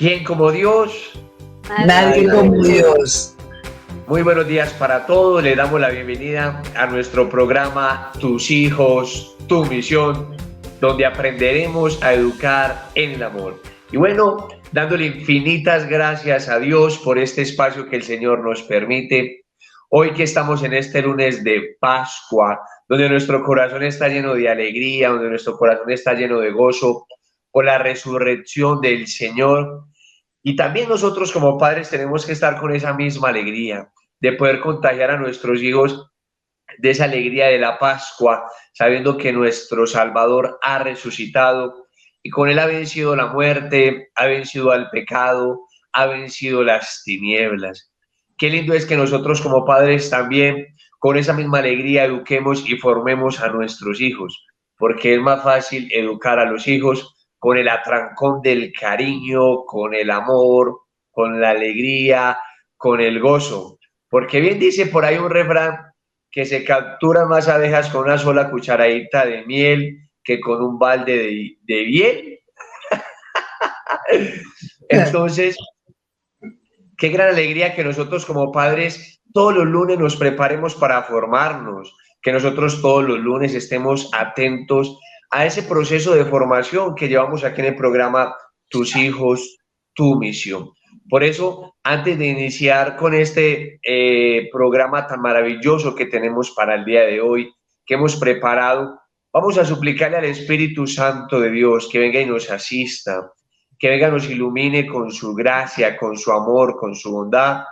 ¿Quién como Dios? Nadie como Dios. Muy buenos días para todos. Le damos la bienvenida a nuestro programa Tus hijos, tu misión, donde aprenderemos a educar en el amor. Y bueno, dándole infinitas gracias a Dios por este espacio que el Señor nos permite. Hoy que estamos en este lunes de Pascua, donde nuestro corazón está lleno de alegría, donde nuestro corazón está lleno de gozo por la resurrección del Señor. Y también nosotros como padres tenemos que estar con esa misma alegría de poder contagiar a nuestros hijos de esa alegría de la Pascua, sabiendo que nuestro Salvador ha resucitado y con él ha vencido la muerte, ha vencido al pecado, ha vencido las tinieblas. Qué lindo es que nosotros como padres también con esa misma alegría eduquemos y formemos a nuestros hijos, porque es más fácil educar a los hijos con el atrancón del cariño, con el amor, con la alegría, con el gozo. Porque bien dice por ahí un refrán que se capturan más abejas con una sola cucharadita de miel que con un balde de hiel. Entonces, qué gran alegría que nosotros como padres todos los lunes nos preparemos para formarnos, que nosotros todos los lunes estemos atentos a ese proceso de formación que llevamos aquí en el programa Tus hijos, tu misión. Por eso, antes de iniciar con este programa tan maravilloso que tenemos para el día de hoy, que hemos preparado, vamos a suplicarle al Espíritu Santo de Dios que venga y nos asista, que venga y nos ilumine con su gracia, con su amor, con su bondad,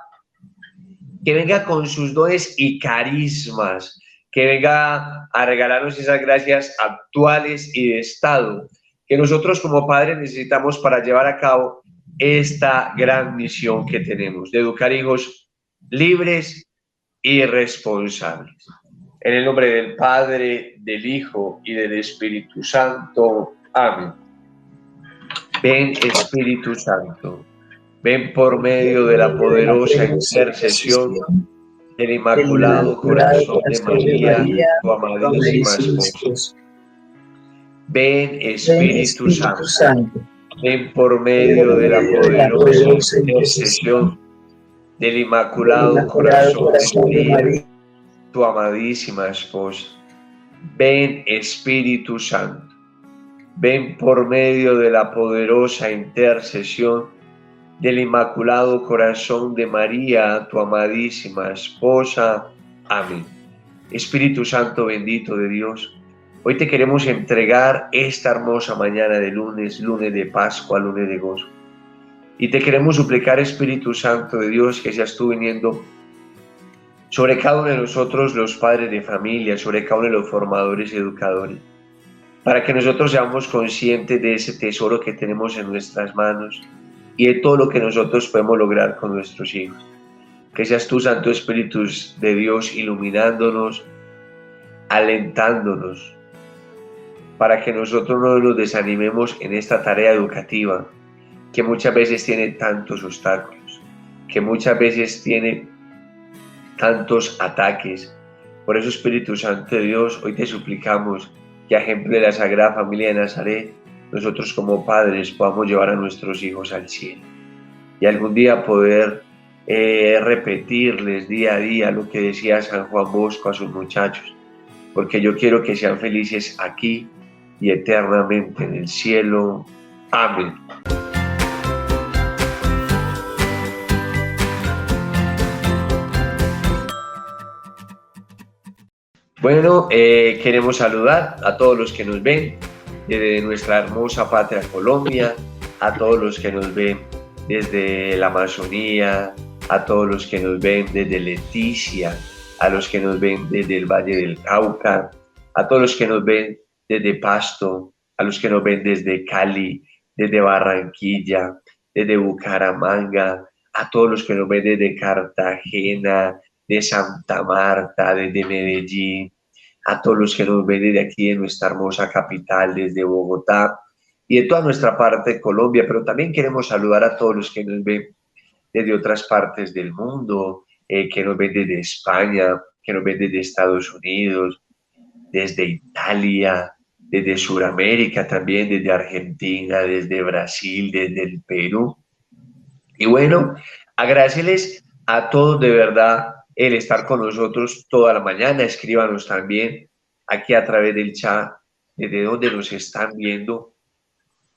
que venga con sus dones y carismas, que venga a regalarnos esas gracias actuales y de estado que nosotros como padres necesitamos para llevar a cabo esta gran misión que tenemos, de educar hijos libres y responsables. En el nombre del Padre, del Hijo y del Espíritu Santo. Amén. Ven, Espíritu Santo, ven por medio de la poderosa intercesión del Inmaculado Corazón de María, tu amadísima esposa. Ven, Espíritu Santo, ven por medio de la poderosa intercesión del Inmaculado Corazón de María, tu amadísima esposa. Ven, Espíritu Santo, ven por medio de la poderosa intercesión del Inmaculado Corazón de María, tu amadísima esposa. Amén. Espíritu Santo bendito de Dios, hoy te queremos entregar esta hermosa mañana de lunes, lunes de Pascua, lunes de gozo. Y te queremos suplicar, Espíritu Santo de Dios, que seas tú viniendo sobre cada uno de nosotros, los padres de familia, sobre cada uno de los formadores y educadores, para que nosotros seamos conscientes de ese tesoro que tenemos en nuestras manos y de todo lo que nosotros podemos lograr con nuestros hijos. Que seas tú, Santo Espíritu de Dios, iluminándonos, alentándonos, para que nosotros no nos desanimemos en esta tarea educativa, que muchas veces tiene tantos obstáculos, que muchas veces tiene tantos ataques. Por eso, Espíritu Santo de Dios, hoy te suplicamos que a ejemplo de la Sagrada Familia de Nazaret, nosotros como padres podamos llevar a nuestros hijos al cielo y algún día poder repetirles día a día lo que decía San Juan Bosco a sus muchachos, porque yo quiero que sean felices aquí y eternamente en el cielo. Amén. Bueno, queremos saludar a todos los que nos ven desde nuestra hermosa patria Colombia, a todos los que nos ven desde la Amazonía, a todos los que nos ven desde Leticia, a los que nos ven desde el Valle del Cauca, a todos los que nos ven desde Pasto, a los que nos ven desde Cali, desde Barranquilla, desde Bucaramanga, a todos los que nos ven desde Cartagena, de Santa Marta, desde Medellín, a todos los que nos ven desde aquí en nuestra hermosa capital, desde Bogotá y de toda nuestra parte de Colombia, pero también queremos saludar a todos los que nos ven desde otras partes del mundo, que nos ven desde España, que nos ven desde Estados Unidos, desde Italia, desde Sudamérica también, desde Argentina, desde Brasil, desde el Perú. Y bueno, agradecerles a todos de verdad el estar con nosotros toda la mañana. Escríbanos también aquí a través del chat desde donde nos están viendo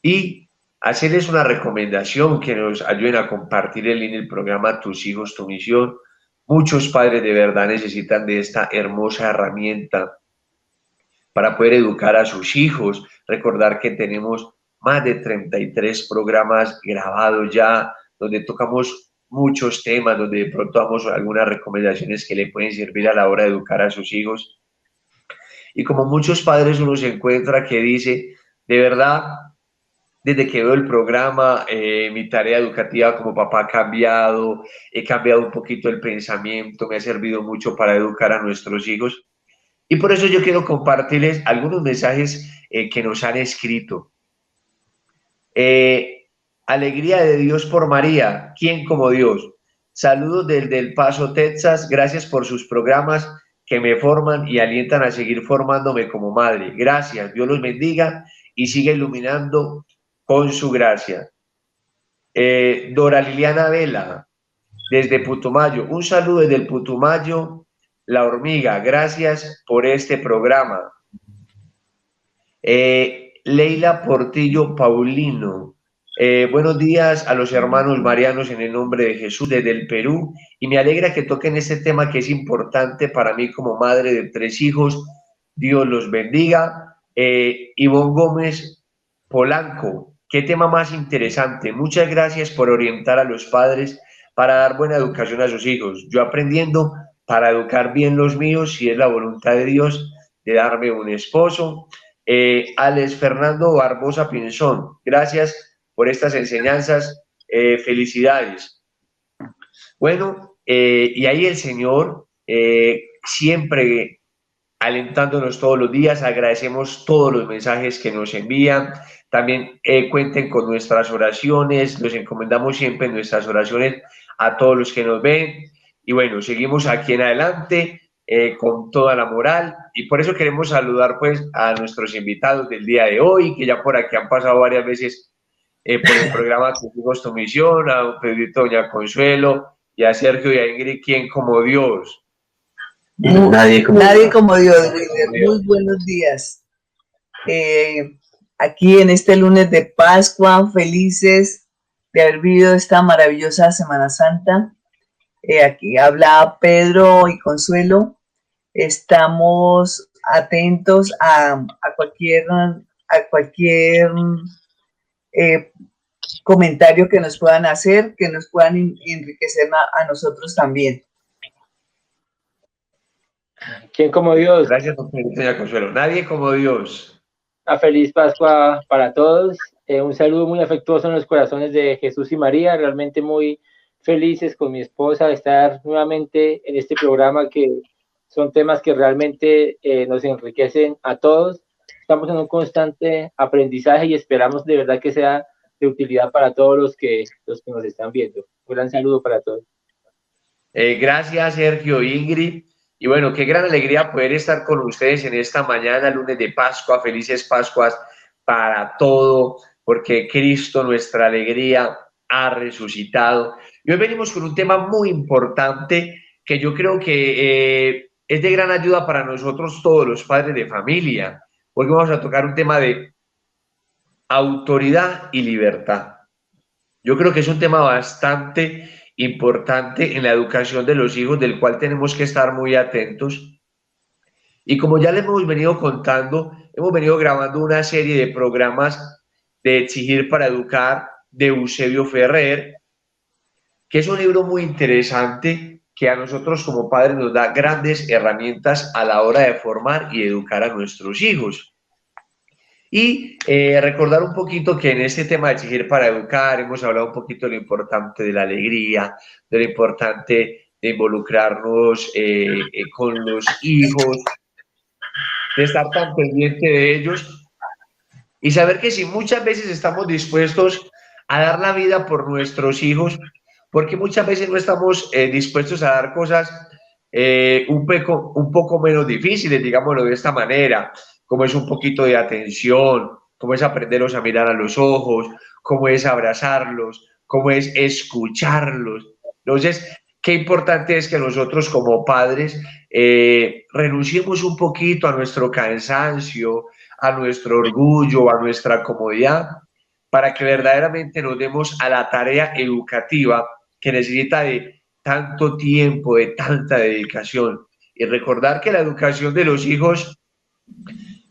y hacerles una recomendación que nos ayuden a compartir el link del programa Tus hijos, tu misión. Muchos padres de verdad necesitan de esta hermosa herramienta para poder educar a sus hijos. Recordar que tenemos más de 33 programas grabados ya, donde tocamos muchos temas, donde de pronto damos algunas recomendaciones que le pueden servir a la hora de educar a sus hijos. Y como muchos padres uno se encuentra que dice, de verdad, desde que veo el programa, mi tarea educativa como papá ha cambiado, he cambiado un poquito el pensamiento, me ha servido mucho para educar a nuestros hijos. Y por eso yo quiero compartirles algunos mensajes que nos han escrito. Alegría de Dios por María, ¿quién como Dios? Saludos desde El Paso, Texas, gracias por sus programas que me forman y alientan a seguir formándome como madre. Gracias, Dios los bendiga y siga iluminando con su gracia. Dora Liliana Vela, desde Putumayo, un saludo desde el Putumayo, La Hormiga, gracias por este programa. Leila Portillo Paulino, buenos días a los hermanos marianos en el nombre de Jesús desde el Perú y me alegra que toquen este tema que es importante para mí como madre de 3 hijos. Dios los bendiga. Ivonne Gómez Polanco, qué tema más interesante. Muchas gracias por orientar a los padres para dar buena educación a sus hijos. Yo aprendiendo para educar bien los míos, si es la voluntad de Dios, de darme un esposo. Alex Fernando Barbosa Pinzón, gracias por estas enseñanzas, felicidades. Bueno, y ahí el Señor siempre alentándonos todos los días, agradecemos todos los mensajes que nos envían, también cuenten con nuestras oraciones, los encomendamos siempre en nuestras oraciones a todos los que nos ven, y bueno, seguimos aquí en adelante con toda la moral, y por eso queremos saludar pues a nuestros invitados del día de hoy, que ya por aquí han pasado varias veces por el programa Tus hijos, tu misión, a don Pedrito, doña Consuelo, y a Sergio y a Ingrid, ¿quién como Dios? Nadie como Dios, Wilder. Muy buenos días. Aquí en este lunes de Pascua, felices de haber vivido esta maravillosa Semana Santa. Aquí habla Pedro y Consuelo. Estamos atentos a cualquier comentario que nos puedan hacer, que nos puedan enriquecer a nosotros también. ¿Quién como Dios? Gracias, doña Consuelo. Nadie como Dios. Una feliz Pascua para todos. Un saludo muy afectuoso en los corazones de Jesús y María. Realmente muy felices con mi esposa de estar nuevamente en este programa, que son temas que realmente nos enriquecen a todos. Estamos en un constante aprendizaje y esperamos de verdad que sea de utilidad para todos los que nos están viendo. Un gran saludo para todos. Gracias, Sergio, Ingrid. Y bueno, qué gran alegría poder estar con ustedes en esta mañana, lunes de Pascua. Felices Pascuas para todo, porque Cristo, nuestra alegría, ha resucitado. Y hoy venimos con un tema muy importante que yo creo que es de gran ayuda para nosotros todos los padres de familia, porque vamos a tocar un tema de autoridad y libertad. Yo creo que es un tema bastante importante en la educación de los hijos, del cual tenemos que estar muy atentos. Y como ya les hemos venido contando, hemos venido grabando una serie de programas de Exigir para Educar de Eusebio Ferrer, que es un libro muy interesante que a nosotros como padres nos da grandes herramientas a la hora de formar y educar a nuestros hijos. Y recordar un poquito que en este tema de Exigir para Educar hemos hablado un poquito de lo importante de la alegría, de lo importante de involucrarnos con los hijos, de estar tan pendiente de ellos y saber que si muchas veces estamos dispuestos a dar la vida por nuestros hijos, porque muchas veces no estamos dispuestos a dar cosas un poco menos difíciles, digámoslo de esta manera, como es un poquito de atención, como es aprenderlos a mirar a los ojos, como es abrazarlos, cómo es escucharlos. Entonces, qué importante es que nosotros como padres renunciemos un poquito a nuestro cansancio, a nuestro orgullo, a nuestra comodidad, para que verdaderamente nos demos a la tarea educativa que necesita de tanto tiempo, de tanta dedicación. Y recordar que la educación de los hijos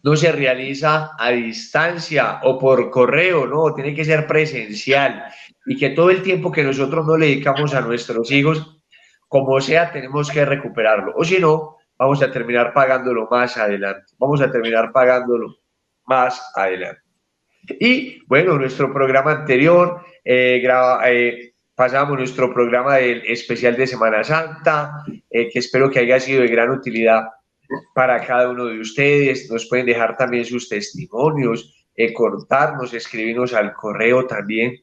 no se realiza a distancia o por correo, no, tiene que ser presencial, y que todo el tiempo que nosotros no le dedicamos a nuestros hijos, como sea, tenemos que recuperarlo, o si no, vamos a terminar pagándolo más adelante, Y bueno, nuestro programa anterior, pasamos nuestro programa del especial de Semana Santa, que espero que haya sido de gran utilidad para cada uno de ustedes. Nos pueden dejar también sus testimonios, contarnos, escribirnos al correo también.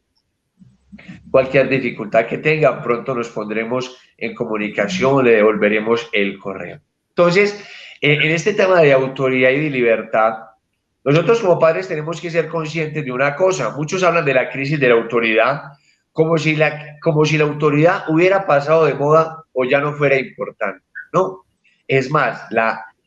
Cualquier dificultad que tengan, pronto nos pondremos en comunicación, le devolveremos el correo. Entonces, en este tema de autoridad y de libertad, nosotros como padres tenemos que ser conscientes de una cosa. Muchos hablan de la crisis de la autoridad como si la autoridad hubiera pasado de moda o ya no fuera importante. No, es más,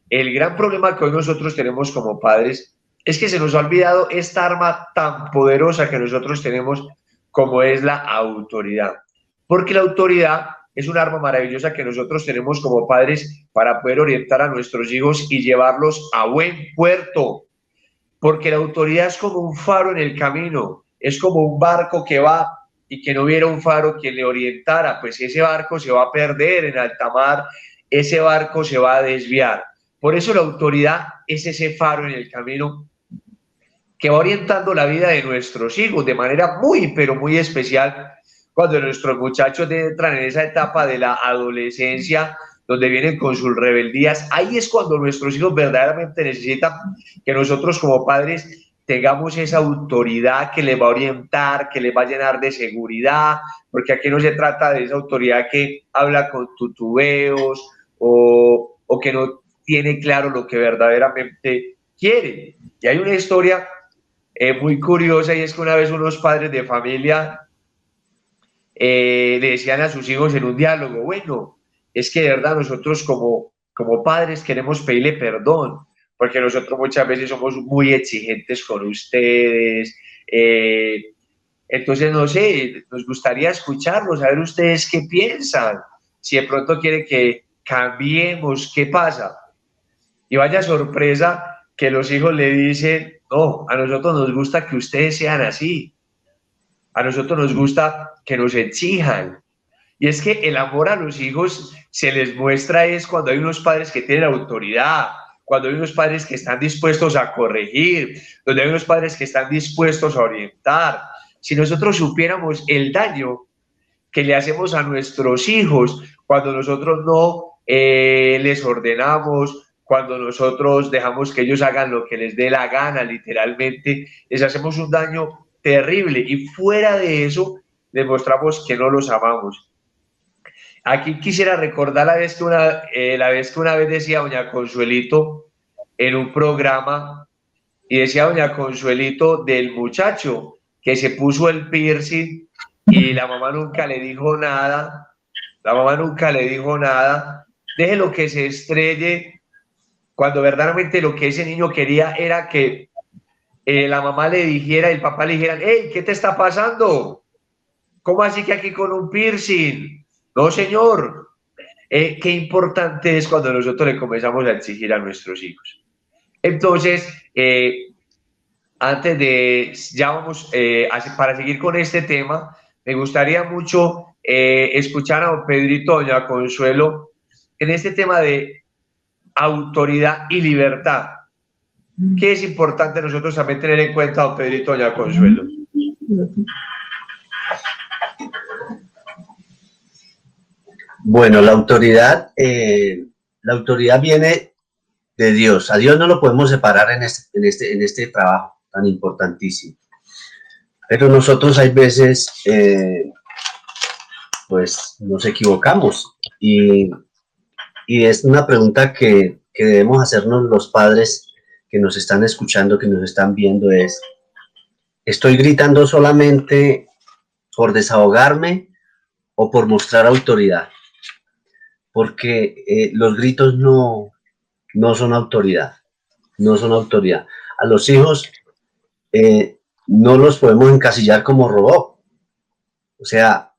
el gran problema que hoy nosotros tenemos como padres es que se nos ha olvidado esta arma tan poderosa que nosotros tenemos como es la autoridad. Porque la autoridad es un arma maravillosa que nosotros tenemos como padres para poder orientar a nuestros hijos y llevarlos a buen puerto. Porque la autoridad es como un faro en el camino, es como un barco que va y que no hubiera un faro que le orientara, pues ese barco se va a perder en alta mar, ese barco se va a desviar. Por eso la autoridad es ese faro en el camino que va orientando la vida de nuestros hijos de manera muy, pero muy especial cuando nuestros muchachos entran en esa etapa de la adolescencia, donde vienen con sus rebeldías. Ahí es cuando nuestros hijos verdaderamente necesitan que nosotros como padres tengamos esa autoridad que les va a orientar, que les va a llenar de seguridad, porque aquí no se trata de esa autoridad que habla con tutubeos o que no tiene claro lo que verdaderamente quiere. Y hay una historia muy curiosa, y es que una vez unos padres de familia le decían a sus hijos en un diálogo: bueno, es que de verdad nosotros como padres queremos pedirle perdón, porque nosotros muchas veces somos muy exigentes con ustedes, entonces no sé, nos gustaría escucharlos, saber ustedes qué piensan, si de pronto quieren que cambiemos, qué pasa. Y vaya sorpresa que los hijos le dicen: no, a nosotros nos gusta que ustedes sean así, a nosotros nos gusta que nos exijan. Y es que el amor a los hijos se les muestra es cuando hay unos padres que tienen autoridad, cuando hay unos padres que están dispuestos a corregir, donde hay unos padres que están dispuestos a orientar. Si nosotros supiéramos el daño que le hacemos a nuestros hijos cuando nosotros no les ordenamos, cuando nosotros dejamos que ellos hagan lo que les dé la gana, literalmente, les hacemos un daño terrible, y fuera de eso les mostramos que no los amamos. Aquí quisiera recordar la vez que una vez decía doña Consuelito en un programa, y decía doña Consuelito del muchacho que se puso el piercing y la mamá nunca le dijo nada, déjelo que se estrelle, cuando verdaderamente lo que ese niño quería era que la mamá le dijera, el papá le dijeran: hey, ¿qué te está pasando? ¿Cómo así que aquí con un piercing? No, señor. Qué importante es cuando nosotros le comenzamos a exigir a nuestros hijos. Entonces, antes de, ya vamos, para seguir con este tema, me gustaría mucho escuchar a don Pedrito, doña Consuelo, en este tema de autoridad y libertad. ¿Qué es importante nosotros también tener en cuenta, don Pedrito, doña Consuelo? Bueno, la autoridad viene de Dios. A Dios no lo podemos separar en este trabajo tan importantísimo. Pero nosotros hay veces, pues, nos equivocamos. Y es una pregunta que debemos hacernos los padres que nos están escuchando, que nos están viendo, es: ¿estoy gritando solamente por desahogarme o por mostrar autoridad, porque los gritos no son autoridad, no son autoridad. A los hijos no los podemos encasillar como robot, o sea,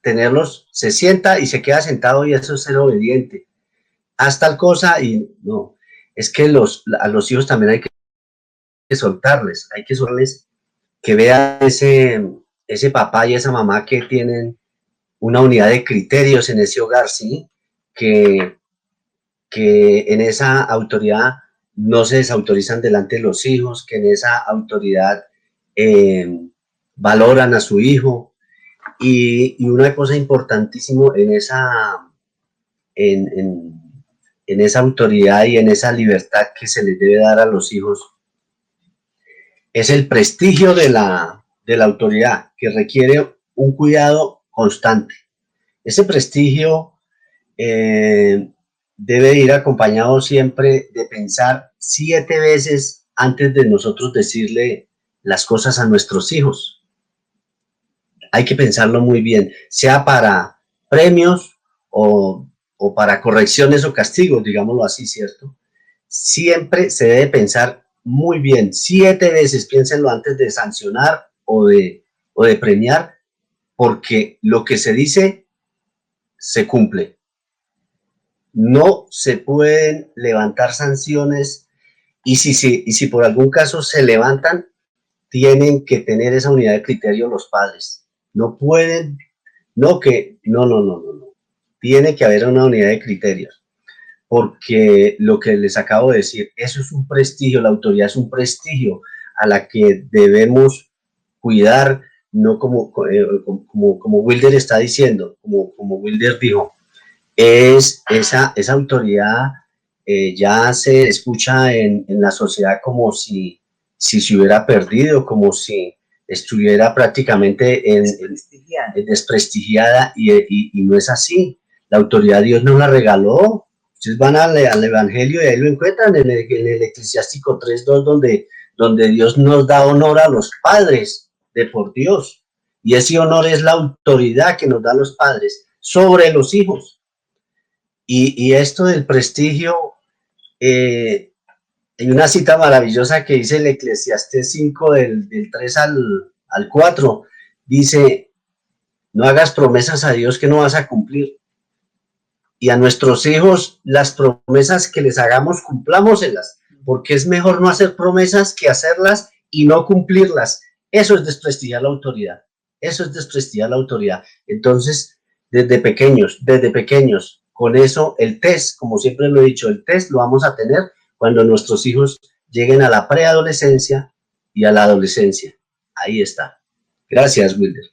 tenerlos, se sienta y se queda sentado y eso es ser obediente, haz tal cosa y no, es que a los hijos también hay que soltarles, que vean ese papá y esa mamá que tienen una unidad de criterios en ese hogar, ¿sí? Que en esa autoridad no se desautorizan delante de los hijos, que en esa autoridad valoran a su hijo. Y una cosa importantísima en esa autoridad y en esa libertad que se les debe dar a los hijos es el prestigio de la autoridad, que requiere un cuidado constante. Ese prestigio debe ir acompañado siempre de pensar 7 veces antes de nosotros decirle las cosas a nuestros hijos. Hay que pensarlo muy bien, sea para premios o para correcciones o castigos, digámoslo así, ¿cierto? Siempre se debe pensar muy bien, 7 veces, piénsenlo antes de sancionar o de premiar, porque lo que se dice se cumple. No se pueden levantar sanciones y si por algún caso se levantan, tienen que tener esa unidad de criterio los padres. No pueden, no. Tiene que haber una unidad de criterios, porque lo que les acabo de decir, eso es un prestigio, la autoridad es un prestigio a la que debemos cuidar, no como Wilder está diciendo, como Wilder dijo, es esa autoridad ya se escucha en la sociedad como si se hubiera perdido, como si estuviera prácticamente desprestigiada y no es así. La autoridad Dios nos la regaló. Ustedes van al Evangelio y ahí lo encuentran en el Eclesiástico 3:2, donde Dios nos da honor a los padres de por Dios. Y ese honor es la autoridad que nos dan los padres sobre los hijos. Y esto del prestigio, hay una cita maravillosa que dice el Eclesiastés 5 del 3 al 4, dice, no hagas promesas a Dios que no vas a cumplir. Y a nuestros hijos, las promesas que les hagamos, cumplámoselas, porque es mejor no hacer promesas que hacerlas y no cumplirlas. Eso es desprestigiar la autoridad. Eso es desprestigiar la autoridad. Entonces, desde pequeños, con eso, el test, como siempre lo he dicho, el test lo vamos a tener cuando nuestros hijos lleguen a la preadolescencia y a la adolescencia. Ahí está. Gracias, Wilder.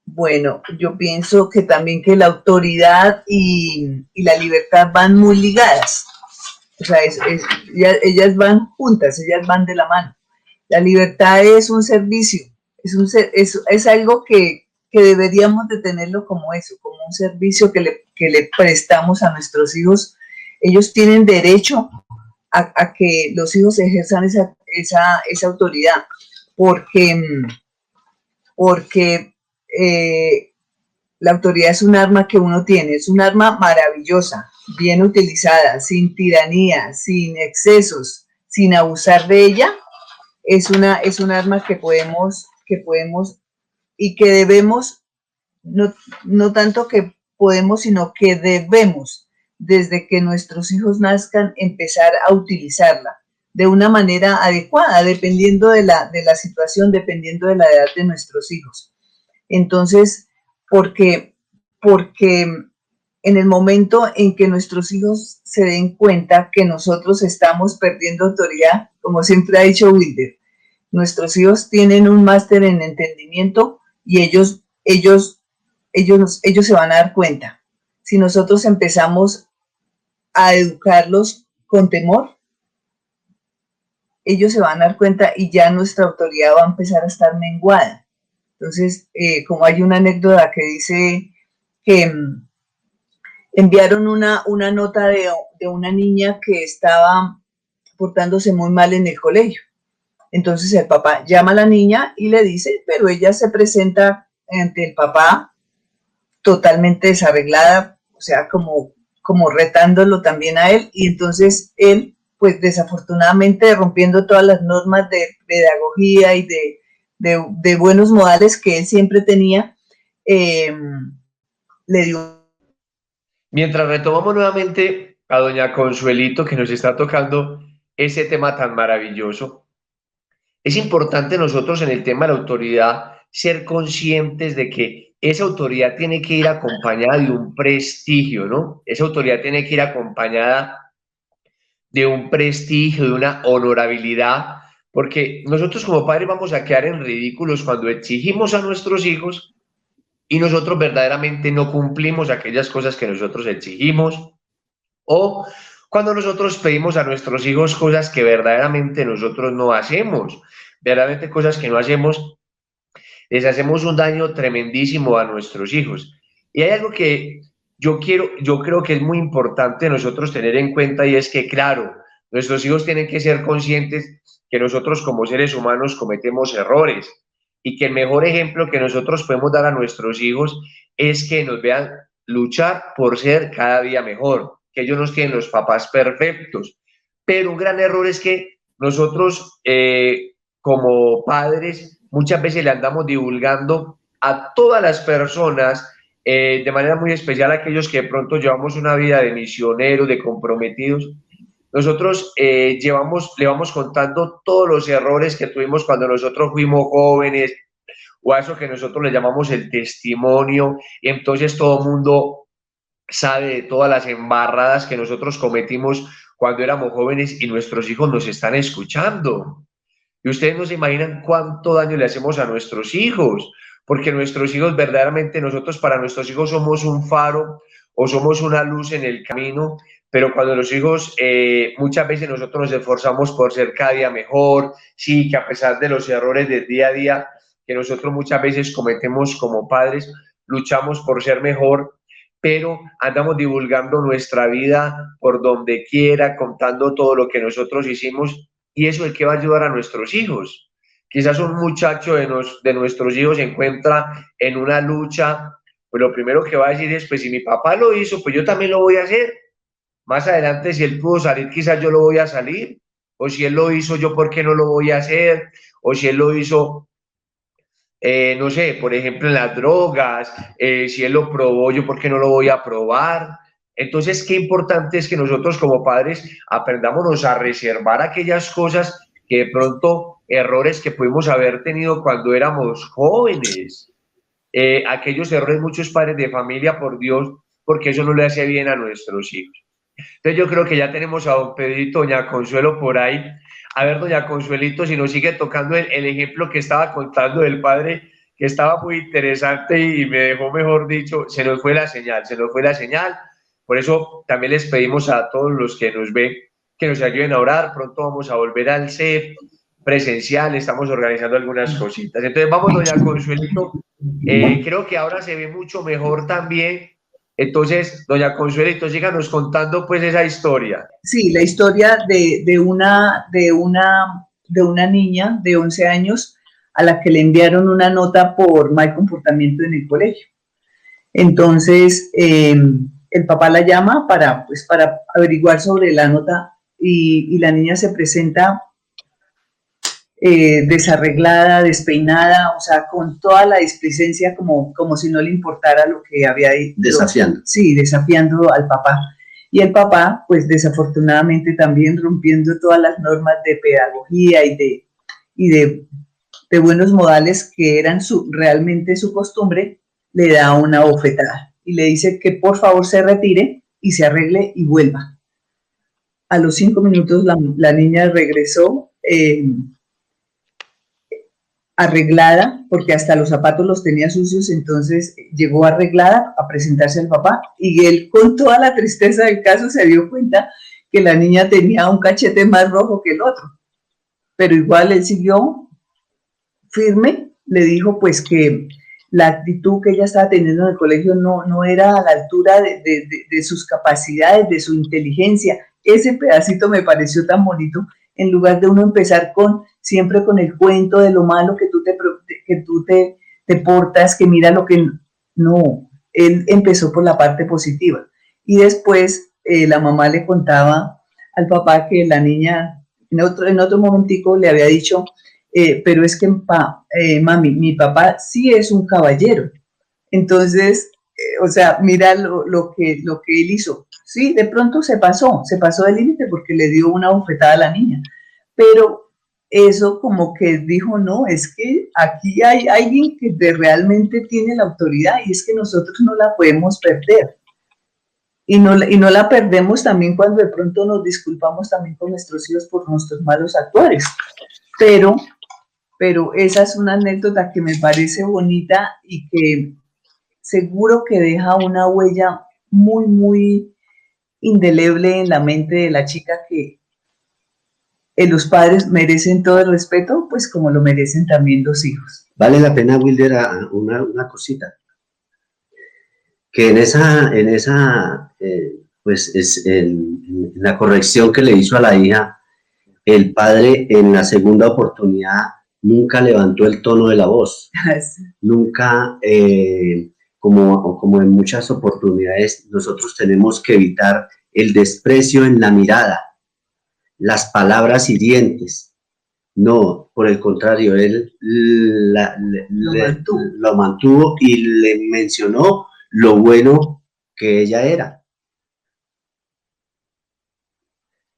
Bueno, yo pienso que también que la autoridad y la libertad van muy ligadas. O sea, ellas van juntas, ellas van de la mano. La libertad es un servicio, es algo que deberíamos de tenerlo como eso, como un servicio que le prestamos a nuestros hijos. Ellos tienen derecho a que los hijos ejerzan esa autoridad, porque la autoridad es un arma que uno tiene, es un arma maravillosa, bien utilizada, sin tiranía, sin excesos, sin abusar de ella. Es un arma que podemos y que debemos, no tanto que podemos, sino que debemos, desde que nuestros hijos nazcan, empezar a utilizarla de una manera adecuada, dependiendo de la situación, dependiendo de la edad de nuestros hijos. Entonces, porque en el momento en que nuestros hijos se den cuenta que nosotros estamos perdiendo autoridad, como siempre ha dicho Wilder, nuestros hijos tienen un máster en entendimiento y ellos se van a dar cuenta. Si nosotros empezamos a educarlos con temor, ellos se van a dar cuenta y ya nuestra autoridad va a empezar a estar menguada. Entonces, como hay una anécdota que dice que enviaron una nota de una niña que estaba portándose muy mal en el colegio. Entonces el papá llama a la niña y le dice, pero ella se presenta ante el papá, totalmente desarreglada, o sea, como retándolo también a él, y entonces él, pues desafortunadamente rompiendo todas las normas de pedagogía y de buenos modales que él siempre tenía, le dio. Mientras retomamos nuevamente a doña Consuelito, que nos está tocando ese tema tan maravilloso, es importante nosotros en el tema de la autoridad ser conscientes de que esa autoridad tiene que ir acompañada de un prestigio, ¿no? Esa autoridad tiene que ir acompañada de un prestigio, de una honorabilidad, porque nosotros como padres vamos a quedar en ridículos cuando exigimos a nuestros hijos y nosotros verdaderamente no cumplimos aquellas cosas que nosotros exigimos, o cuando nosotros pedimos a nuestros hijos cosas que verdaderamente nosotros no hacemos, verdaderamente cosas que no hacemos, les hacemos un daño tremendísimo a nuestros hijos. Y hay algo que yo creo que es muy importante nosotros tener en cuenta, y es que, claro, nuestros hijos tienen que ser conscientes que nosotros como seres humanos cometemos errores y que el mejor ejemplo que nosotros podemos dar a nuestros hijos es que nos vean luchar por ser cada día mejor, que ellos no tienen los papás perfectos. Pero un gran error es que nosotros como padres muchas veces le andamos divulgando a todas las personas, de manera muy especial a aquellos que de pronto llevamos una vida de misioneros, de comprometidos. Nosotros le vamos contando todos los errores que tuvimos cuando nosotros fuimos jóvenes, o a eso que nosotros le llamamos el testimonio, y entonces todo el mundo sabe de todas las embarradas que nosotros cometimos cuando éramos jóvenes y nuestros hijos nos están escuchando. Y ustedes no se imaginan cuánto daño le hacemos a nuestros hijos, porque nuestros hijos verdaderamente, nosotros para nuestros hijos somos un faro o somos una luz en el camino, pero cuando los hijos, muchas veces nosotros nos esforzamos por ser cada día mejor, sí, que a pesar de los errores del día a día que nosotros muchas veces cometemos como padres, luchamos por ser mejor, pero andamos divulgando nuestra vida por donde quiera, contando todo lo que nosotros hicimos, y eso es que va a ayudar a nuestros hijos. Quizás un muchacho de nuestros hijos se encuentra en una lucha, pues lo primero que va a decir es, pues si mi papá lo hizo, pues yo también lo voy a hacer. Más adelante, si él pudo salir, quizás yo lo voy a salir, o si él lo hizo, yo por qué no lo voy a hacer, o si él lo hizo, no sé, por ejemplo, en las drogas, si él lo probó, yo por qué no lo voy a probar. Entonces, qué importante es que nosotros como padres aprendámonos a reservar aquellas cosas que de pronto, errores que pudimos haber tenido cuando éramos jóvenes, aquellos errores, muchos padres de familia, por Dios, porque eso no le hace bien a nuestros hijos. Entonces yo creo que ya tenemos a don Pedrito, doña Consuelo por ahí. A ver, doña Consuelito, si nos sigue tocando el ejemplo que estaba contando del padre, que estaba muy interesante y me dejó, mejor dicho, se nos fue la señal, se nos fue la señal. Por eso también les pedimos a todos los que nos ven que nos ayuden a orar. Pronto vamos a volver al CEF presencial, estamos organizando algunas cositas. Entonces vamos, doña Consuelito. Creo que ahora se ve mucho mejor también. Entonces, doña Consuelito, síganos contando pues esa historia. Sí, la historia de una niña de 11 años a la que le enviaron una nota por mal comportamiento en el colegio. Entonces, el papá la llama para averiguar sobre la nota, y la niña se presenta desarreglada, despeinada, o sea, con toda la displicencia, como si no le importara lo que había dicho. Desafiando. Sí, desafiando al papá. Y el papá, pues desafortunadamente también rompiendo todas las normas de pedagogía y de buenos modales que eran realmente su costumbre, le da una bofetada y le dice que por favor se retire y se arregle y vuelva. A los 5 minutos la niña regresó arreglada, porque hasta los zapatos los tenía sucios, entonces llegó arreglada a presentarse al papá, y él, con toda la tristeza del caso, se dio cuenta que la niña tenía un cachete más rojo que el otro, pero igual él siguió firme, le dijo pues que la actitud que ella estaba teniendo en el colegio no era a la altura de sus capacidades, de su inteligencia. Ese pedacito me pareció tan bonito, en lugar de uno empezar siempre con el cuento de lo malo que tú te te portas, que mira lo que... No, él empezó por la parte positiva. Y después la mamá le contaba al papá que la niña, en otro momentico le había dicho, pero es que mami, mi papá sí es un caballero. Entonces, o sea, mira lo que él hizo. Sí, de pronto se pasó del límite porque le dio una bofetada a la niña. Pero eso como que dijo, no, es que aquí hay alguien que realmente tiene la autoridad y es que nosotros no la podemos perder. Y no la perdemos también cuando de pronto nos disculpamos también con nuestros hijos por nuestros malos actuares. Pero esa es una anécdota que me parece bonita y que seguro que deja una huella muy, muy indeleble en la mente de la chica, que los padres merecen todo el respeto, pues como lo merecen también los hijos. Vale la pena, Wilder, una cosita. Que en esa pues es en la corrección que le hizo a la hija, el padre en la segunda oportunidad nunca levantó el tono de la voz, nunca, como en muchas oportunidades, nosotros tenemos que evitar el desprecio en la mirada, las palabras hirientes. No, por el contrario, él lo mantuvo y le mencionó lo bueno que ella era.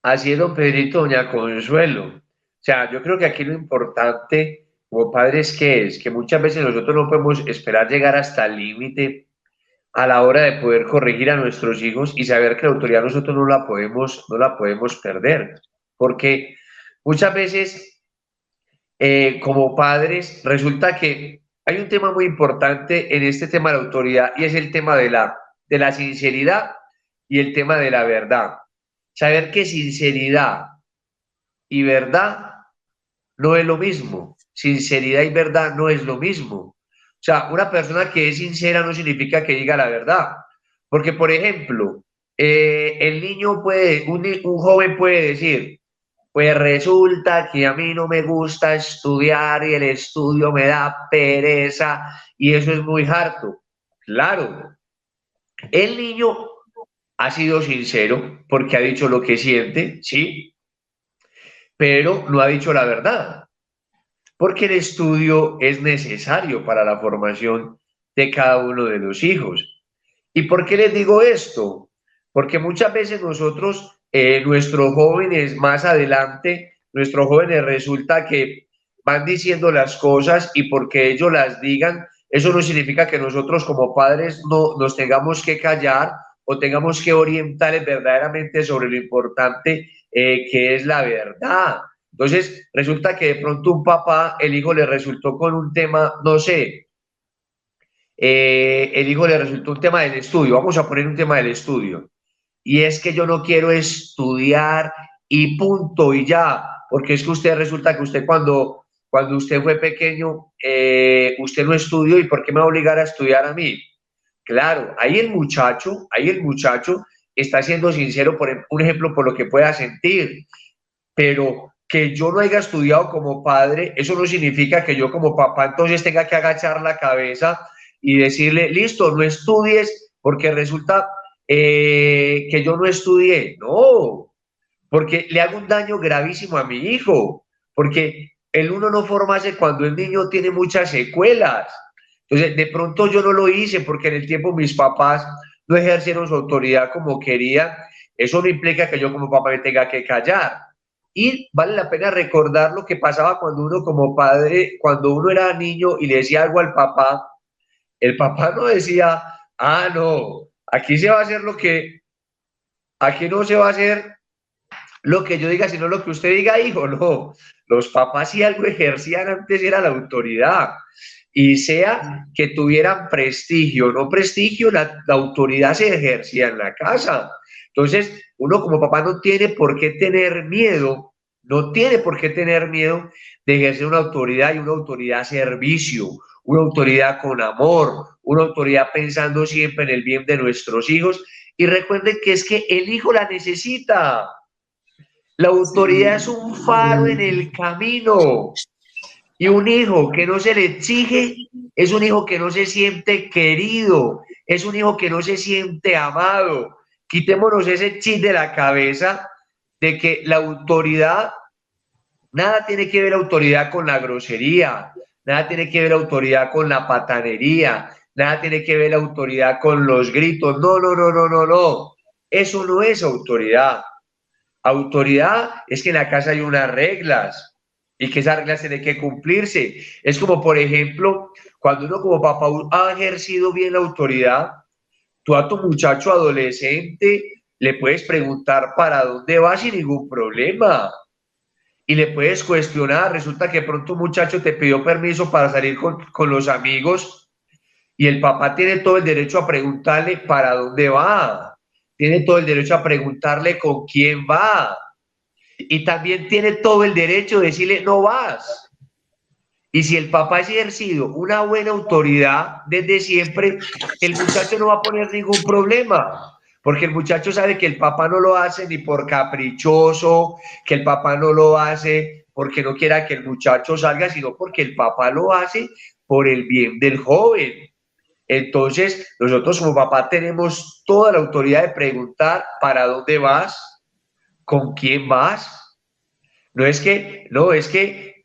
Así es, don Pedrito, doña Consuelo. O sea, yo creo que aquí lo importante como padres que es que muchas veces nosotros no podemos esperar llegar hasta el límite a la hora de poder corregir a nuestros hijos y saber que la autoridad nosotros no la podemos perder. Porque muchas veces como padres resulta que hay un tema muy importante en este tema de la autoridad y es el tema de la sinceridad y el tema de la verdad. Saber que sinceridad y verdad no es lo mismo. Sinceridad y verdad no es lo mismo. O sea, una persona que es sincera no significa que diga la verdad. Porque, por ejemplo, el niño un joven puede decir, pues resulta que a mí no me gusta estudiar y el estudio me da pereza y eso es muy harto. Claro, el niño ha sido sincero porque ha dicho lo que siente, sí, pero no ha dicho la verdad, porque el estudio es necesario para la formación de cada uno de los hijos. ¿Y por qué les digo esto? Porque muchas veces nosotros, nuestros jóvenes más adelante, nuestros jóvenes resulta que van diciendo las cosas y porque ellos las digan, eso no significa que nosotros como padres no nos tengamos que callar o tengamos que orientarles verdaderamente sobre lo importante que es la verdad. Entonces, resulta que de pronto un papá, el hijo le resultó con un tema, no sé, el hijo le resultó un tema del estudio, vamos a poner un tema del estudio, y es que yo no quiero estudiar y punto y ya, porque es que usted resulta que usted cuando usted fue pequeño, usted no estudió y ¿por qué me va a obligar a estudiar a mí? Claro, ahí el muchacho está siendo sincero, por un ejemplo, por lo que pueda sentir, pero que yo no haya estudiado como padre, eso no significa que yo como papá entonces tenga que agachar la cabeza y decirle, listo, no estudies porque resulta que yo no estudié. No, porque le hago un daño gravísimo a mi hijo, porque el uno no formarse cuando el niño tiene muchas secuelas. Entonces, de pronto yo no lo hice porque en el tiempo mis papás no ejercieron su autoridad como querían. Eso no implica que yo como papá me tenga que callar. Y vale la pena recordar lo que pasaba cuando uno como padre, cuando uno era niño y le decía algo al papá, el papá no decía, ah, no, aquí se va a hacer aquí no se va a hacer lo que yo diga, sino lo que usted diga, hijo, no. Los papás si algo ejercían antes era la autoridad. Y sea que tuvieran prestigio o no prestigio, la autoridad se ejercía en la casa. Entonces, uno como papá no tiene por qué tener miedo, no tiene por qué tener miedo de ejercer una autoridad y una autoridad servicio, una autoridad con amor, una autoridad pensando siempre en el bien de nuestros hijos. Y recuerden que es que el hijo la necesita. La autoridad es un faro en el camino. Y un hijo que no se le exige, es un hijo que no se siente querido, es un hijo que no se siente amado. Quitémonos ese chip de la cabeza de que la autoridad, nada tiene que ver la autoridad con la grosería, nada tiene que ver la autoridad con la patanería, nada tiene que ver la autoridad con los gritos. No, no, no, no, no, no. Eso no es autoridad. Autoridad es que en la casa hay unas reglas y que esas reglas tienen que cumplirse. Es como, por ejemplo, cuando uno como papá ha ejercido bien la autoridad, tú a tu muchacho adolescente le puedes preguntar para dónde va sin ningún problema y le puedes cuestionar. Resulta que pronto un muchacho te pidió permiso para salir con los amigos y el papá tiene todo el derecho a preguntarle para dónde va, tiene todo el derecho a preguntarle con quién va y también tiene todo el derecho de decirle no vas. Y si el papá ha ejercido una buena autoridad desde siempre, el muchacho no va a poner ningún problema, porque el muchacho sabe que el papá no lo hace ni por caprichoso, que el papá no lo hace porque no quiera que el muchacho salga, sino porque el papá lo hace por el bien del joven. Entonces, nosotros como papá tenemos toda la autoridad de preguntar para dónde vas, con quién vas. No es que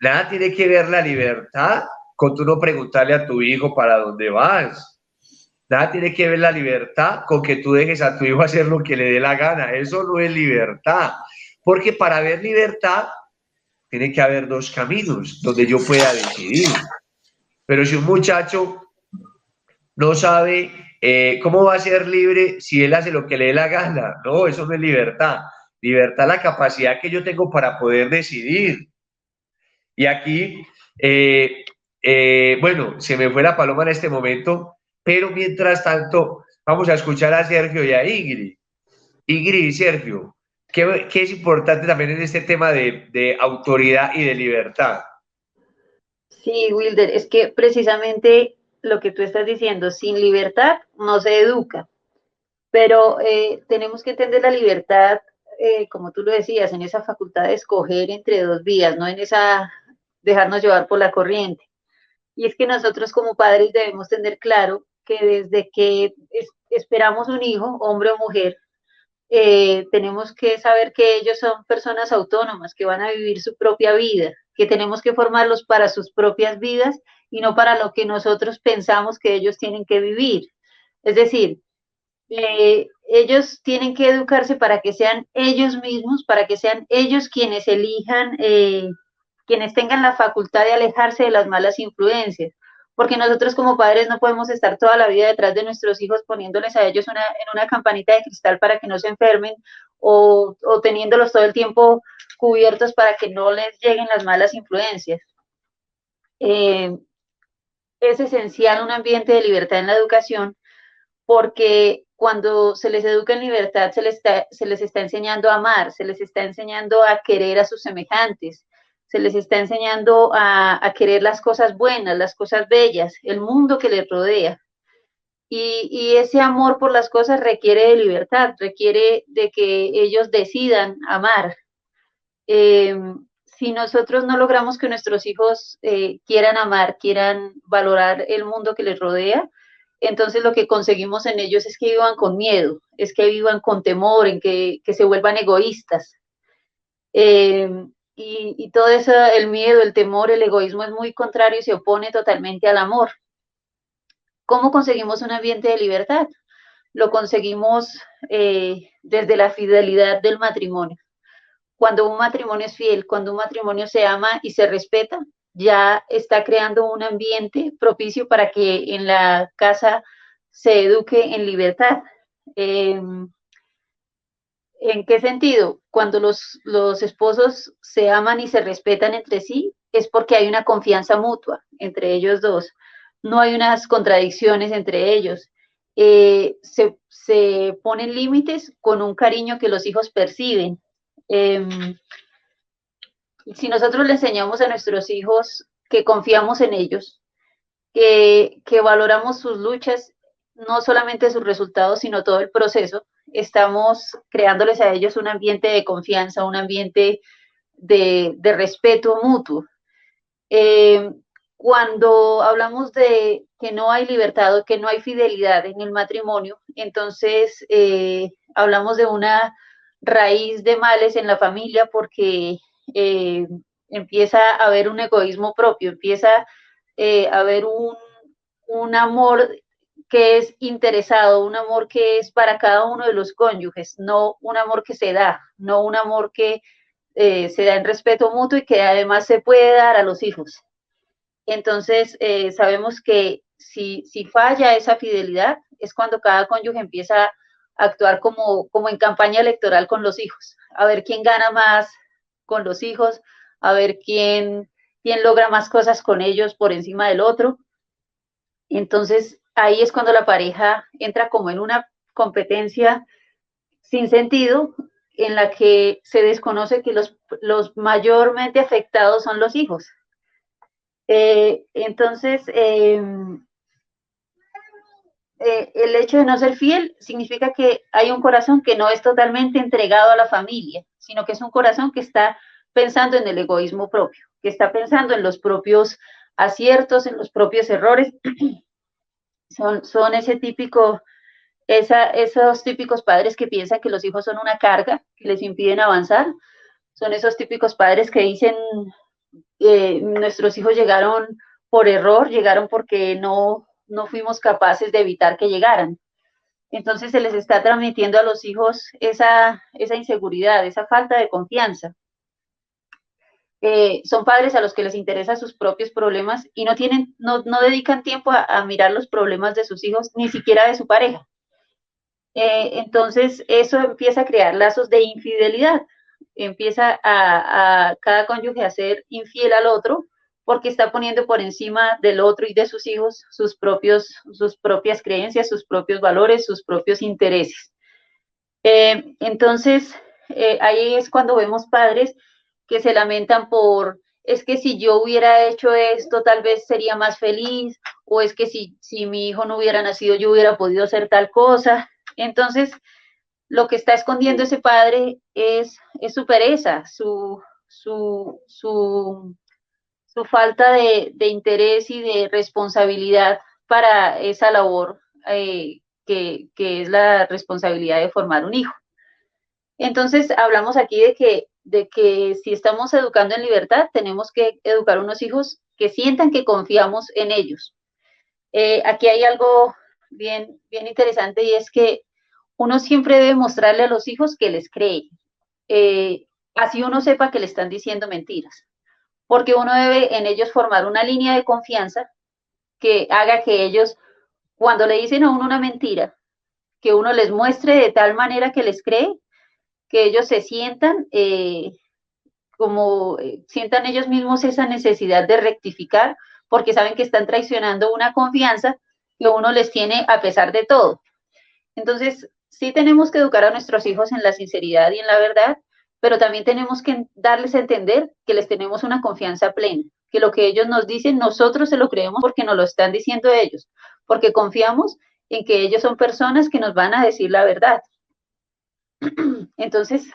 nada tiene que ver la libertad con tú no preguntarle a tu hijo para dónde vas. Nada tiene que ver la libertad con que tú dejes a tu hijo hacer lo que le dé la gana. Eso no es libertad. Porque para haber libertad tiene que haber dos caminos donde yo pueda decidir. Pero si un muchacho no sabe cómo va a ser libre si él hace lo que le dé la gana, no, eso no es libertad. Libertad es la capacidad que yo tengo para poder decidir. Y aquí, bueno, se me fue la paloma en este momento, pero mientras tanto, vamos a escuchar a Sergio y a Ingrid. Ingrid y Sergio, ¿qué es importante también en este tema de autoridad y de libertad? Sí, Wilder, es que precisamente lo que tú estás diciendo, sin libertad no se educa, pero tenemos que entender la libertad, como tú lo decías, en esa facultad de escoger entre dos vías, no en esa dejarnos llevar por la corriente. Y es que nosotros como padres debemos tener claro que desde que esperamos un hijo, hombre o mujer, tenemos que saber que ellos son personas autónomas, que van a vivir su propia vida, que tenemos que formarlos para sus propias vidas y no para lo que nosotros pensamos que ellos tienen que vivir. Es decir, ellos tienen que educarse para que sean ellos mismos, para que sean ellos quienes elijan, quienes tengan la facultad de alejarse de las malas influencias, porque nosotros como padres no podemos estar toda la vida detrás de nuestros hijos poniéndoles a ellos en una campanita de cristal para que no se enfermen o teniéndolos todo el tiempo cubiertos para que no les lleguen las malas influencias. Es esencial un ambiente de libertad en la educación porque cuando se les educa en libertad se les está enseñando a amar, se les está enseñando a querer a sus semejantes, se les está enseñando a querer las cosas buenas, las cosas bellas, el mundo que les rodea. Y ese amor por las cosas requiere de libertad, requiere de que ellos decidan amar. Si nosotros no logramos que nuestros hijos quieran amar, quieran valorar el mundo que les rodea, entonces lo que conseguimos en ellos es que vivan con miedo, es que vivan con temor, en que se vuelvan egoístas. Y todo eso, el miedo, el temor, el egoísmo es muy contrario y se opone totalmente al amor. ¿Cómo conseguimos un ambiente de libertad? Lo conseguimos desde la fidelidad del matrimonio. Cuando un matrimonio es fiel, cuando un matrimonio se ama y se respeta, ya está creando un ambiente propicio para que en la casa se eduque en libertad. ¿En qué sentido? Cuando los esposos se aman y se respetan entre sí, es porque hay una confianza mutua entre ellos dos. No hay unas contradicciones entre ellos. Se ponen límites con un cariño que los hijos perciben. Si nosotros le enseñamos a nuestros hijos que confiamos en ellos, que valoramos sus luchas, no solamente sus resultados, sino todo el proceso, estamos creándoles a ellos un ambiente de confianza, un ambiente de respeto mutuo. cuando hablamos de que no hay libertad o que no hay fidelidad en el matrimonio, entonces hablamos de una raíz de males en la familia porque empieza a haber un egoísmo propio, empieza a haber un amor que es interesado, un amor que es para cada uno de los cónyuges, no un amor que se da, no un amor que se da en respeto mutuo y que además se puede dar a los hijos. Entonces, sabemos que si falla esa fidelidad, es cuando cada cónyuge empieza a actuar como en campaña electoral con los hijos, a ver quién gana más con los hijos, a ver quién logra más cosas con ellos por encima del otro. Entonces, ahí es cuando la pareja entra como en una competencia sin sentido, en la que se desconoce que los mayormente afectados son los hijos. Entonces, el hecho de no ser fiel significa que hay un corazón que no es totalmente entregado a la familia, sino que es un corazón que está pensando en el egoísmo propio, que está pensando en los propios aciertos, en los propios errores. Son esos típicos padres que piensan que los hijos son una carga, que les impiden avanzar. Son esos típicos padres que dicen, nuestros hijos llegaron por error, llegaron porque no fuimos capaces de evitar que llegaran. Entonces se les está transmitiendo a los hijos esa inseguridad, esa falta de confianza. Son padres a los que les interesan sus propios problemas y no dedican tiempo a mirar los problemas de sus hijos, ni siquiera de su pareja. Entonces eso empieza a crear lazos de infidelidad, empieza a cada cónyuge a ser infiel al otro porque está poniendo por encima del otro y de sus hijos sus propias creencias, sus propios valores, sus propios intereses. Entonces, ahí es cuando vemos padres que se lamentan es que si yo hubiera hecho esto, tal vez sería más feliz, o es que si mi hijo no hubiera nacido, yo hubiera podido hacer tal cosa. Entonces, lo que está escondiendo ese padre es su pereza, su falta de interés y de responsabilidad para esa labor que es la responsabilidad de formar un hijo. Entonces, hablamos aquí de que si estamos educando en libertad, tenemos que educar unos hijos que sientan que confiamos en ellos. Aquí hay algo bien interesante, y es que uno siempre debe mostrarle a los hijos que les cree, así uno sepa que le están diciendo mentiras, porque uno debe en ellos formar una línea de confianza que haga que ellos, cuando le dicen a uno una mentira, que uno les muestre de tal manera que les cree, que ellos se sientan sientan ellos mismos esa necesidad de rectificar, porque saben que están traicionando una confianza que uno les tiene a pesar de todo. Entonces, sí tenemos que educar a nuestros hijos en la sinceridad y en la verdad, pero también tenemos que darles a entender que les tenemos una confianza plena, que lo que ellos nos dicen, nosotros se lo creemos porque nos lo están diciendo ellos, porque confiamos en que ellos son personas que nos van a decir la verdad. Entonces,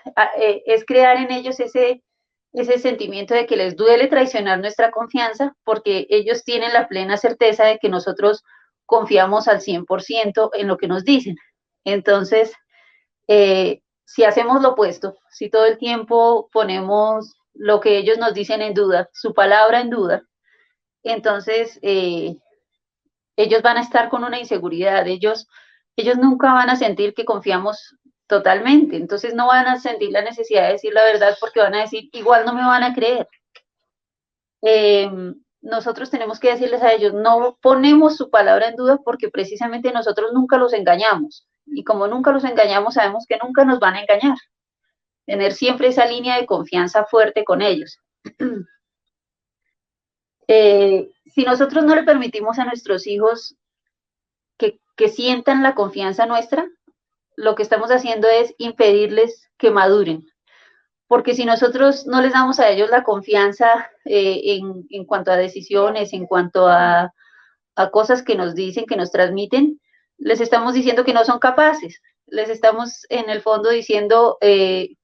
es crear en ellos ese sentimiento de que les duele traicionar nuestra confianza, porque ellos tienen la plena certeza de que nosotros confiamos al 100% en lo que nos dicen. Entonces, si hacemos lo opuesto, si todo el tiempo ponemos lo que ellos nos dicen en duda, su palabra en duda, entonces ellos van a estar con una inseguridad, ellos nunca van a sentir que confiamos totalmente, entonces no van a sentir la necesidad de decir la verdad porque van a decir, igual no me van a creer. Nosotros tenemos que decirles a ellos, no ponemos su palabra en duda porque precisamente nosotros nunca los engañamos, y como nunca los engañamos, sabemos que nunca nos van a engañar. Tener siempre esa línea de confianza fuerte con ellos. Si nosotros no le permitimos a nuestros hijos que sientan la confianza nuestra, lo que estamos haciendo es impedirles que maduren. Porque si nosotros no les damos a ellos la confianza en cuanto a decisiones, en cuanto a cosas que nos dicen, que nos transmiten, les estamos diciendo que no son capaces. Les estamos en el fondo diciendo que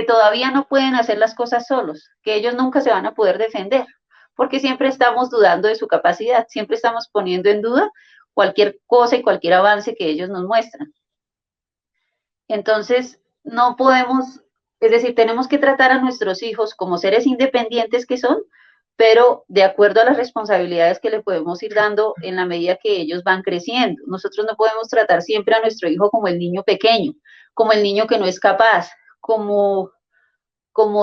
todavía no pueden hacer las cosas solos, que ellos nunca se van a poder defender, porque siempre estamos dudando de su capacidad, siempre estamos poniendo en duda cualquier cosa y cualquier avance que ellos nos muestran. Entonces, no podemos, es decir, tenemos que tratar a nuestros hijos como seres independientes que son, pero de acuerdo a las responsabilidades que le podemos ir dando en la medida que ellos van creciendo. Nosotros no podemos tratar siempre a nuestro hijo como el niño pequeño, como el niño que no es capaz, como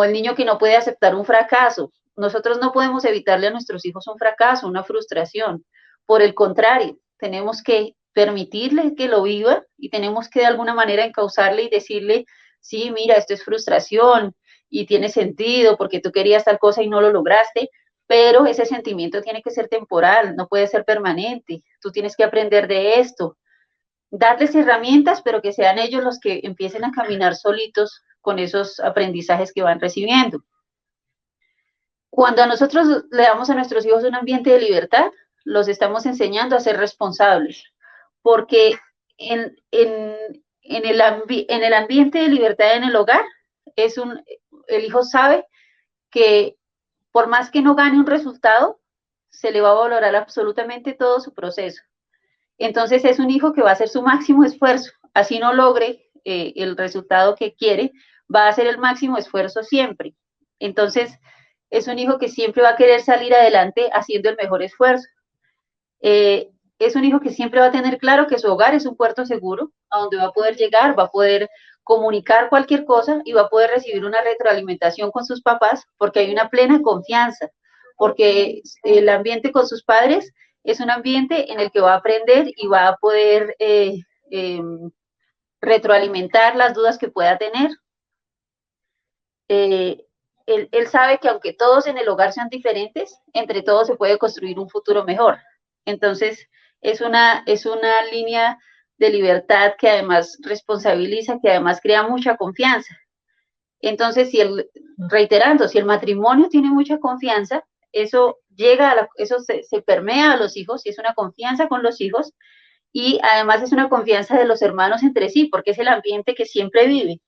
el niño que no puede aceptar un fracaso. Nosotros no podemos evitarle a nuestros hijos un fracaso, una frustración. Por el contrario, tenemos que permitirle que lo viva y tenemos que de alguna manera encauzarle y decirle, sí, mira, esto es frustración y tiene sentido porque tú querías tal cosa y no lo lograste, pero ese sentimiento tiene que ser temporal, no puede ser permanente. Tú tienes que aprender de esto. Darles herramientas, pero que sean ellos los que empiecen a caminar solitos con esos aprendizajes que van recibiendo. Cuando a nosotros le damos a nuestros hijos un ambiente de libertad, los estamos enseñando a ser responsables, porque en el ambiente de libertad en el hogar, el hijo sabe que por más que no gane un resultado, se le va a valorar absolutamente todo su proceso. Entonces es un hijo que va a hacer su máximo esfuerzo, así no logre el resultado que quiere, va a hacer el máximo esfuerzo siempre. Entonces es un hijo que siempre va a querer salir adelante haciendo el mejor esfuerzo. Es un hijo que siempre va a tener claro que su hogar es un puerto seguro, a donde va a poder llegar, va a poder comunicar cualquier cosa y va a poder recibir una retroalimentación con sus papás porque hay una plena confianza, porque el ambiente con sus padres es un ambiente en el que va a aprender y va a poder retroalimentar las dudas que pueda tener. Él sabe que aunque todos en el hogar sean diferentes, entre todos se puede construir un futuro mejor. Entonces, es una línea de libertad que además responsabiliza, que además crea mucha confianza. Entonces, si el matrimonio tiene mucha confianza, eso se permea a los hijos y es una confianza con los hijos y además es una confianza de los hermanos entre sí, porque es el ambiente que siempre vive.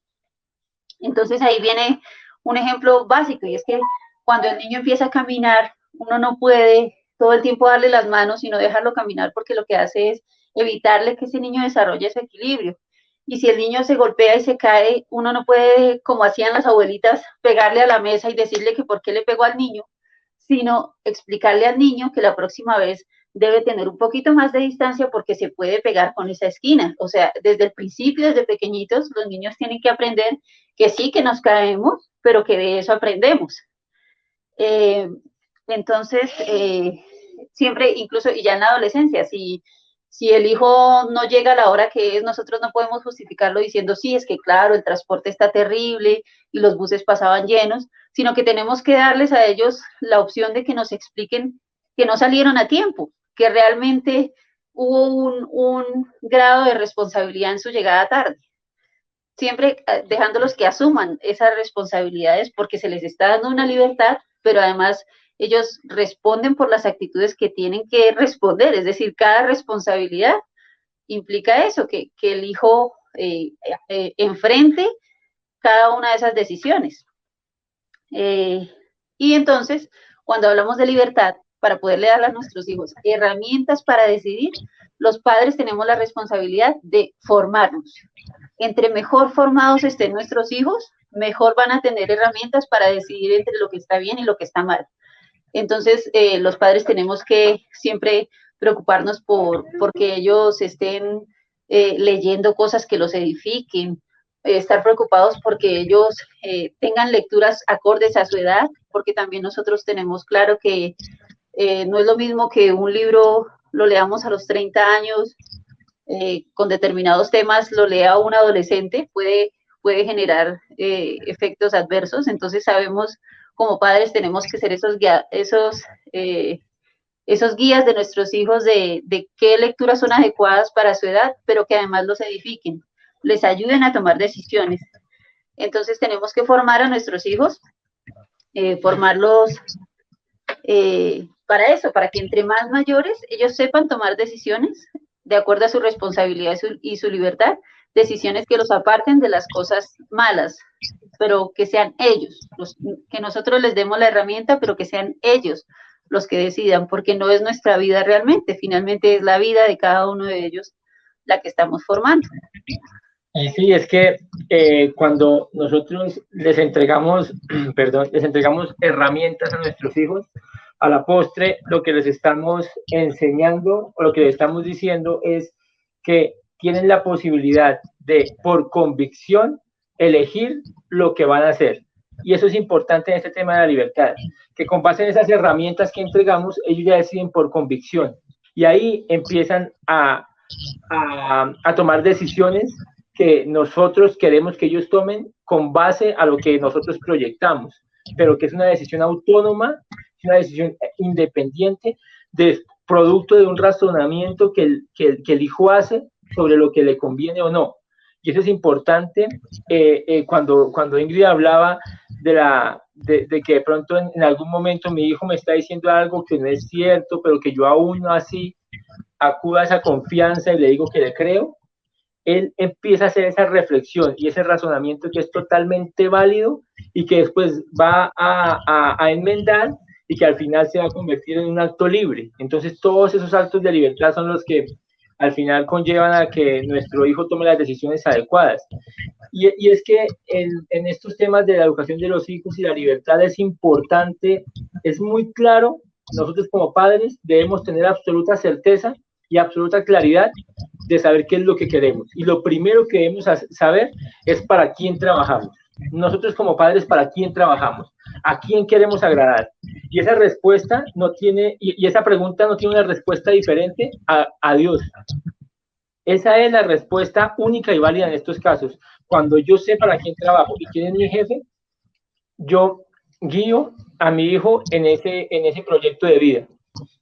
Entonces ahí viene un ejemplo básico y es que cuando el niño empieza a caminar, uno no puede todo el tiempo darle las manos y no dejarlo caminar porque lo que hace es evitarle que ese niño desarrolle ese equilibrio. Y si el niño se golpea y se cae, uno no puede, como hacían las abuelitas, pegarle a la mesa y decirle que por qué le pegó al niño, sino explicarle al niño que la próxima vez debe tener un poquito más de distancia porque se puede pegar con esa esquina. O sea, desde el principio, desde pequeñitos, los niños tienen que aprender que sí, que nos caemos, pero que de eso aprendemos. Entonces, siempre, incluso, y ya en la adolescencia, si el hijo no llega a la hora que es, nosotros no podemos justificarlo diciendo, sí, es que claro, el transporte está terrible y los buses pasaban llenos, sino que tenemos que darles a ellos la opción de que nos expliquen que no salieron a tiempo, que realmente hubo un grado de responsabilidad en su llegada tarde. Siempre dejándolos que asuman esas responsabilidades porque se les está dando una libertad, pero además ellos responden por las actitudes que tienen que responder, es decir, cada responsabilidad implica eso, que el hijo enfrente cada una de esas decisiones. Y entonces, cuando hablamos de libertad, para poderle dar a nuestros hijos herramientas para decidir, los padres tenemos la responsabilidad de formarnos. Entre mejor formados estén nuestros hijos, mejor van a tener herramientas para decidir entre lo que está bien y lo que está mal. Entonces, los padres tenemos que siempre preocuparnos porque ellos estén leyendo cosas que los edifiquen, estar preocupados porque ellos tengan lecturas acordes a su edad, porque también nosotros tenemos claro que no es lo mismo que un libro lo leamos a los 30 años, con determinados temas lo lea un adolescente, puede generar efectos adversos. Entonces sabemos, como padres, tenemos que ser esos guías de nuestros hijos de qué lecturas son adecuadas para su edad, pero que además los edifiquen, les ayuden a tomar decisiones. Entonces tenemos que formar a nuestros hijos, formarlos para eso, para que entre más mayores ellos sepan tomar decisiones de acuerdo a su responsabilidad y su libertad, decisiones que los aparten de las cosas malas, pero que sean ellos, que nosotros les demos la herramienta, pero que sean ellos los que decidan, porque no es nuestra vida realmente, finalmente es la vida de cada uno de ellos la que estamos formando. Sí, es que cuando nosotros les entregamos, les entregamos herramientas a nuestros hijos, a la postre lo que les estamos enseñando o lo que les estamos diciendo es que tienen la posibilidad de, por convicción, elegir lo que van a hacer. Y eso es importante en este tema de la libertad, que con base en esas herramientas que entregamos, ellos ya deciden por convicción. Y ahí empiezan a tomar decisiones que nosotros queremos que ellos tomen con base a lo que nosotros proyectamos, pero que es una decisión autónoma, una decisión independiente, producto de un razonamiento que el hijo hace sobre lo que le conviene o no. Y eso es importante. Cuando Ingrid hablaba de que de pronto en algún momento mi hijo me está diciendo algo que no es cierto, pero que yo aún así acuda a esa confianza y le digo que le creo, él empieza a hacer esa reflexión y ese razonamiento que es totalmente válido y que después va a enmendar y que al final se va a convertir en un acto libre. Entonces todos esos actos de libertad son los que al final conllevan a que nuestro hijo tome las decisiones adecuadas. Y es que en estos temas de la educación de los hijos y la libertad es importante, es muy claro, nosotros como padres debemos tener absoluta certeza y absoluta claridad de saber qué es lo que queremos. Y lo primero que debemos saber es para quién trabajamos. Nosotros como padres, ¿para quién trabajamos? ¿A quién queremos agradar? Y esa respuesta no tiene, y esa pregunta no tiene una respuesta diferente a Dios. Esa es la respuesta única y válida en estos casos. Cuando yo sé para quién trabajo y quién es mi jefe, yo guío a mi hijo en ese proyecto de vida.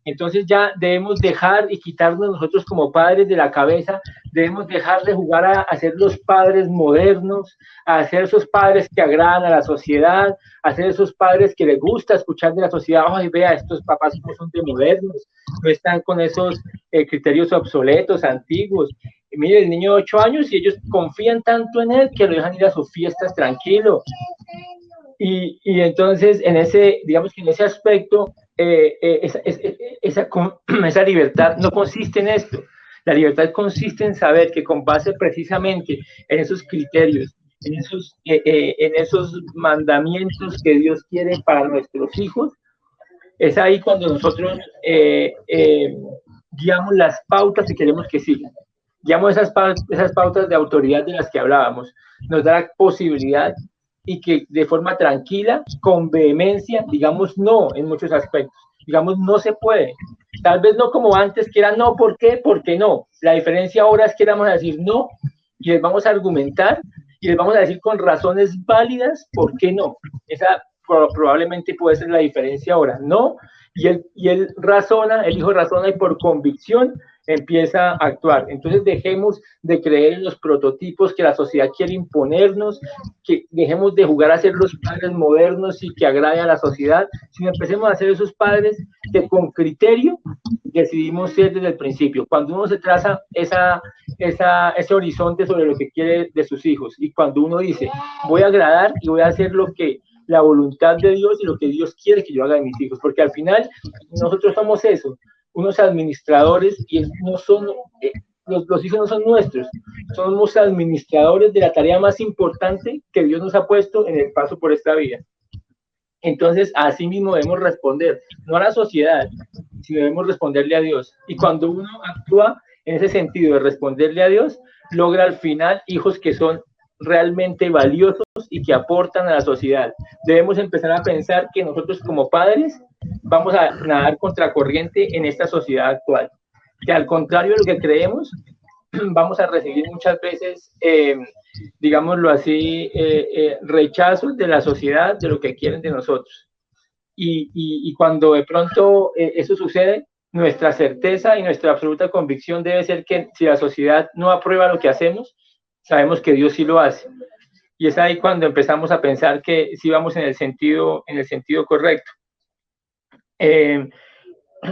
Entonces ya debemos dejar y quitarnos nosotros como padres de la cabeza, debemos dejar de jugar a ser los padres modernos, a ser esos padres que agradan a la sociedad, a ser esos padres que les gusta escuchar de la sociedad. Ay, vea, estos papás no son de modernos, no están con esos criterios obsoletos, antiguos. Y mire, el niño de 8 años y ellos confían tanto en él que lo dejan ir a sus fiestas tranquilo. Y entonces, digamos que en ese aspecto, esa libertad no consiste en esto. La libertad consiste en saber que con base precisamente en esos criterios, en esos mandamientos que Dios quiere para nuestros hijos, es ahí cuando nosotros guiamos las pautas que queremos que sigan. Guiamos esas pautas de autoridad de las que hablábamos. Nos da la posibilidad y que de forma tranquila, con vehemencia, digamos no en muchos aspectos. Digamos, no se puede. Tal vez no como antes, que era no, ¿por qué? Porque no. La diferencia ahora es que vamos a decir no y les vamos a argumentar y les vamos a decir con razones válidas por qué no. Esa probablemente puede ser la diferencia ahora. No, y él razona, el hijo razona y por convicción empieza a actuar. Entonces dejemos de creer en los prototipos que la sociedad quiere imponernos, que dejemos de jugar a ser los padres modernos y que agraden a la sociedad, sino empecemos a ser esos padres que con criterio decidimos ser desde el principio. Cuando uno se traza ese horizonte sobre lo que quiere de sus hijos y cuando uno dice, voy a agradar y voy a hacer la voluntad de Dios y lo que Dios quiere que yo haga de mis hijos, porque al final nosotros somos eso, unos administradores, y no son, los hijos no son nuestros, somos administradores de la tarea más importante que Dios nos ha puesto en el paso por esta vida. Entonces, así mismo debemos responder, no a la sociedad, sino debemos responderle a Dios. Y cuando uno actúa en ese sentido de responderle a Dios, logra al final hijos que son realmente valiosos y que aportan a la sociedad. Debemos empezar a pensar que nosotros como padres vamos a nadar contracorriente en esta sociedad actual, que al contrario de lo que creemos, vamos a recibir muchas veces, digámoslo así, rechazos de la sociedad, de lo que quieren de nosotros. Y cuando de pronto eso sucede, nuestra certeza y nuestra absoluta convicción debe ser que si la sociedad no aprueba lo que hacemos, sabemos que Dios sí lo hace. Y es ahí cuando empezamos a pensar que sí vamos en el sentido correcto.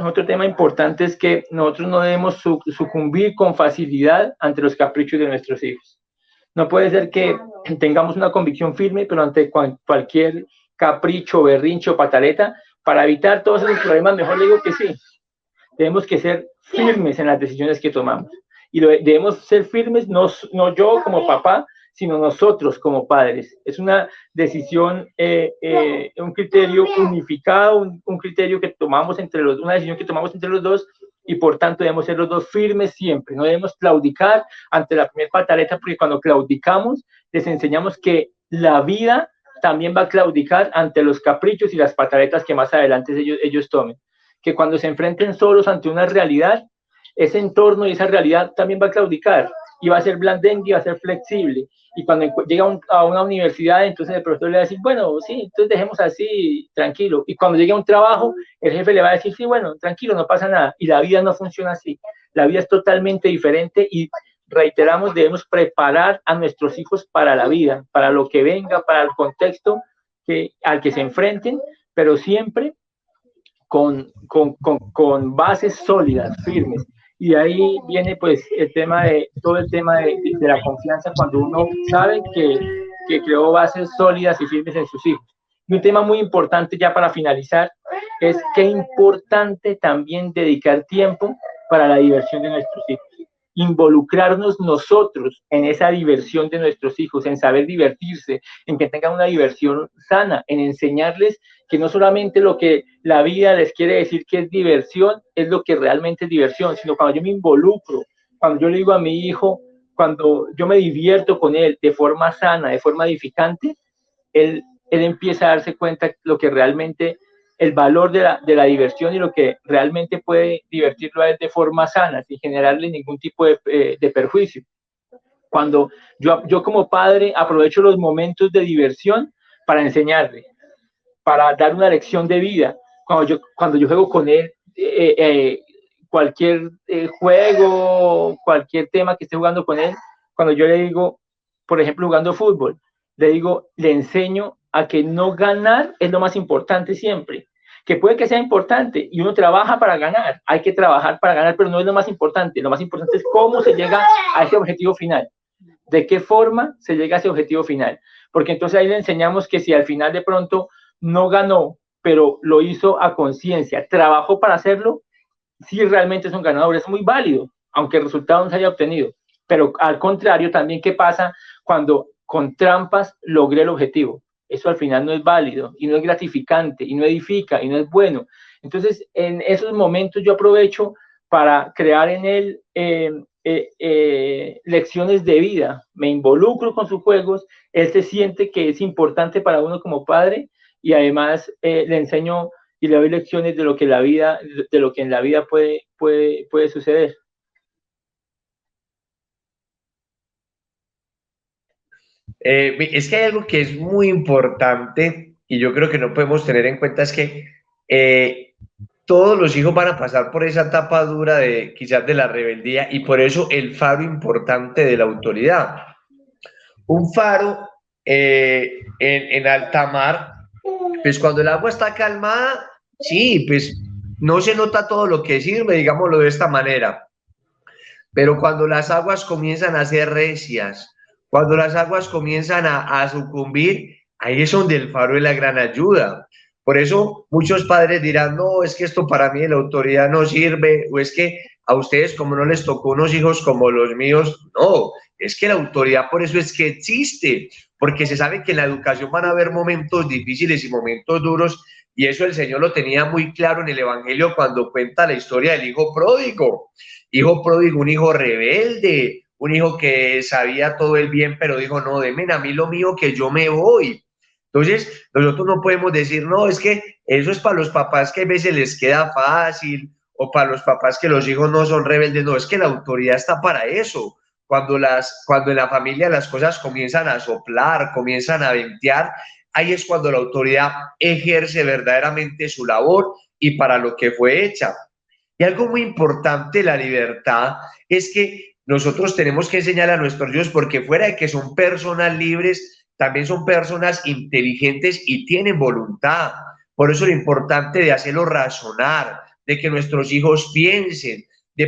Otro tema importante es que nosotros no debemos sucumbir con facilidad ante los caprichos de nuestros hijos. No puede ser que tengamos una convicción firme, pero ante cualquier capricho, berrinche o pataleta, para evitar todos esos problemas, mejor le digo que sí. Tenemos que ser firmes en las decisiones que tomamos. Y debemos ser firmes, no yo como papá, sino nosotros como padres. Es una decisión, un criterio unificado, un criterio que tomamos una decisión que tomamos entre los dos, y por tanto debemos ser los dos firmes siempre. No debemos claudicar ante la primera pataleta, porque cuando claudicamos les enseñamos que la vida también va a claudicar ante los caprichos y las pataletas que más adelante ellos tomen. Que cuando se enfrenten solos ante una realidad, ese entorno y esa realidad también va a claudicar y va a ser blandengue y va a ser flexible. Y cuando llega a una universidad, entonces el profesor le va a decir, bueno, sí, entonces dejemos así, tranquilo. Y cuando llegue a un trabajo, el jefe le va a decir, sí, bueno, tranquilo, no pasa nada. Y la vida no funciona así. La vida es totalmente diferente y reiteramos, debemos preparar a nuestros hijos para la vida, para lo que venga, para el contexto al que se enfrenten, pero siempre con bases sólidas, firmes. Y ahí viene pues todo el tema de la confianza, cuando uno sabe que creó bases sólidas y firmes en sus hijos. Y un tema muy importante ya para finalizar es qué importante también dedicar tiempo para la diversión de nuestros hijos. Involucrarnos nosotros en esa diversión de nuestros hijos, en saber divertirse, en que tengan una diversión sana, en enseñarles que no solamente lo que la vida les quiere decir que es diversión, es lo que realmente es diversión, sino cuando yo me involucro, cuando yo le digo a mi hijo, cuando yo me divierto con él de forma sana, de forma edificante, él empieza a darse cuenta lo que realmente, el valor de la diversión y lo que realmente puede divertirlo a él de forma sana, sin generarle ningún tipo de perjuicio. Cuando yo como padre aprovecho los momentos de diversión para enseñarle, para dar una lección de vida. Cuando yo juego con él, cualquier juego, cualquier tema que esté jugando con él, cuando yo le digo, por ejemplo, jugando fútbol, le enseño a que no ganar es lo más importante siempre. Que puede que sea importante y uno trabaja para ganar, hay que trabajar para ganar, pero no es lo más importante. Lo más importante es cómo se llega a ese objetivo final. ¿De qué forma se llega a ese objetivo final? Porque entonces ahí le enseñamos que si al final de pronto no ganó, pero lo hizo a conciencia, trabajó para hacerlo, sí realmente es un ganador, es muy válido, aunque el resultado no se haya obtenido. Pero al contrario, también, ¿qué pasa cuando con trampas logré el objetivo? Eso al final no es válido, y no es gratificante, y no edifica, y no es bueno. Entonces, en esos momentos yo aprovecho para crear en él lecciones de vida. Me involucro con sus juegos, él se siente que es importante para uno como padre, y además le enseño y le doy lecciones de lo que en la vida puede suceder. Es que hay algo que es muy importante y yo creo que no podemos tener en cuenta, es que todos los hijos van a pasar por esa etapa dura de quizás de la rebeldía, y por eso el faro importante de la autoridad. Un faro en alta mar, pues cuando el agua está calmada, sí, pues no se nota todo lo que sirve, digámoslo de esta manera. Pero cuando las aguas comienzan a ser recias, cuando las aguas comienzan a sucumbir, ahí es donde el faro es la gran ayuda. Por eso muchos padres dirán, no, es que esto para mí de la autoridad no sirve, o es que a ustedes como no les tocó unos hijos como los míos, no, es que la autoridad por eso es que existe, porque se sabe que en la educación van a haber momentos difíciles y momentos duros, y eso el Señor lo tenía muy claro en el Evangelio cuando cuenta la historia del hijo pródigo. Hijo pródigo, un hijo rebelde, un hijo que sabía todo el bien, pero dijo, no, denme a mí lo mío que yo me voy. Entonces, nosotros no podemos decir, no, es que eso es para los papás que a veces les queda fácil, o para los papás que los hijos no son rebeldes. No, es que la autoridad está para eso. Cuando en la familia las cosas comienzan a soplar, comienzan a ventear, ahí es cuando la autoridad ejerce verdaderamente su labor y para lo que fue hecha. Y algo muy importante de la libertad es que nosotros tenemos que enseñar a nuestros hijos, porque fuera de que son personas libres, también son personas inteligentes y tienen voluntad. Por eso lo importante de hacerlos razonar, de que nuestros hijos piensen, de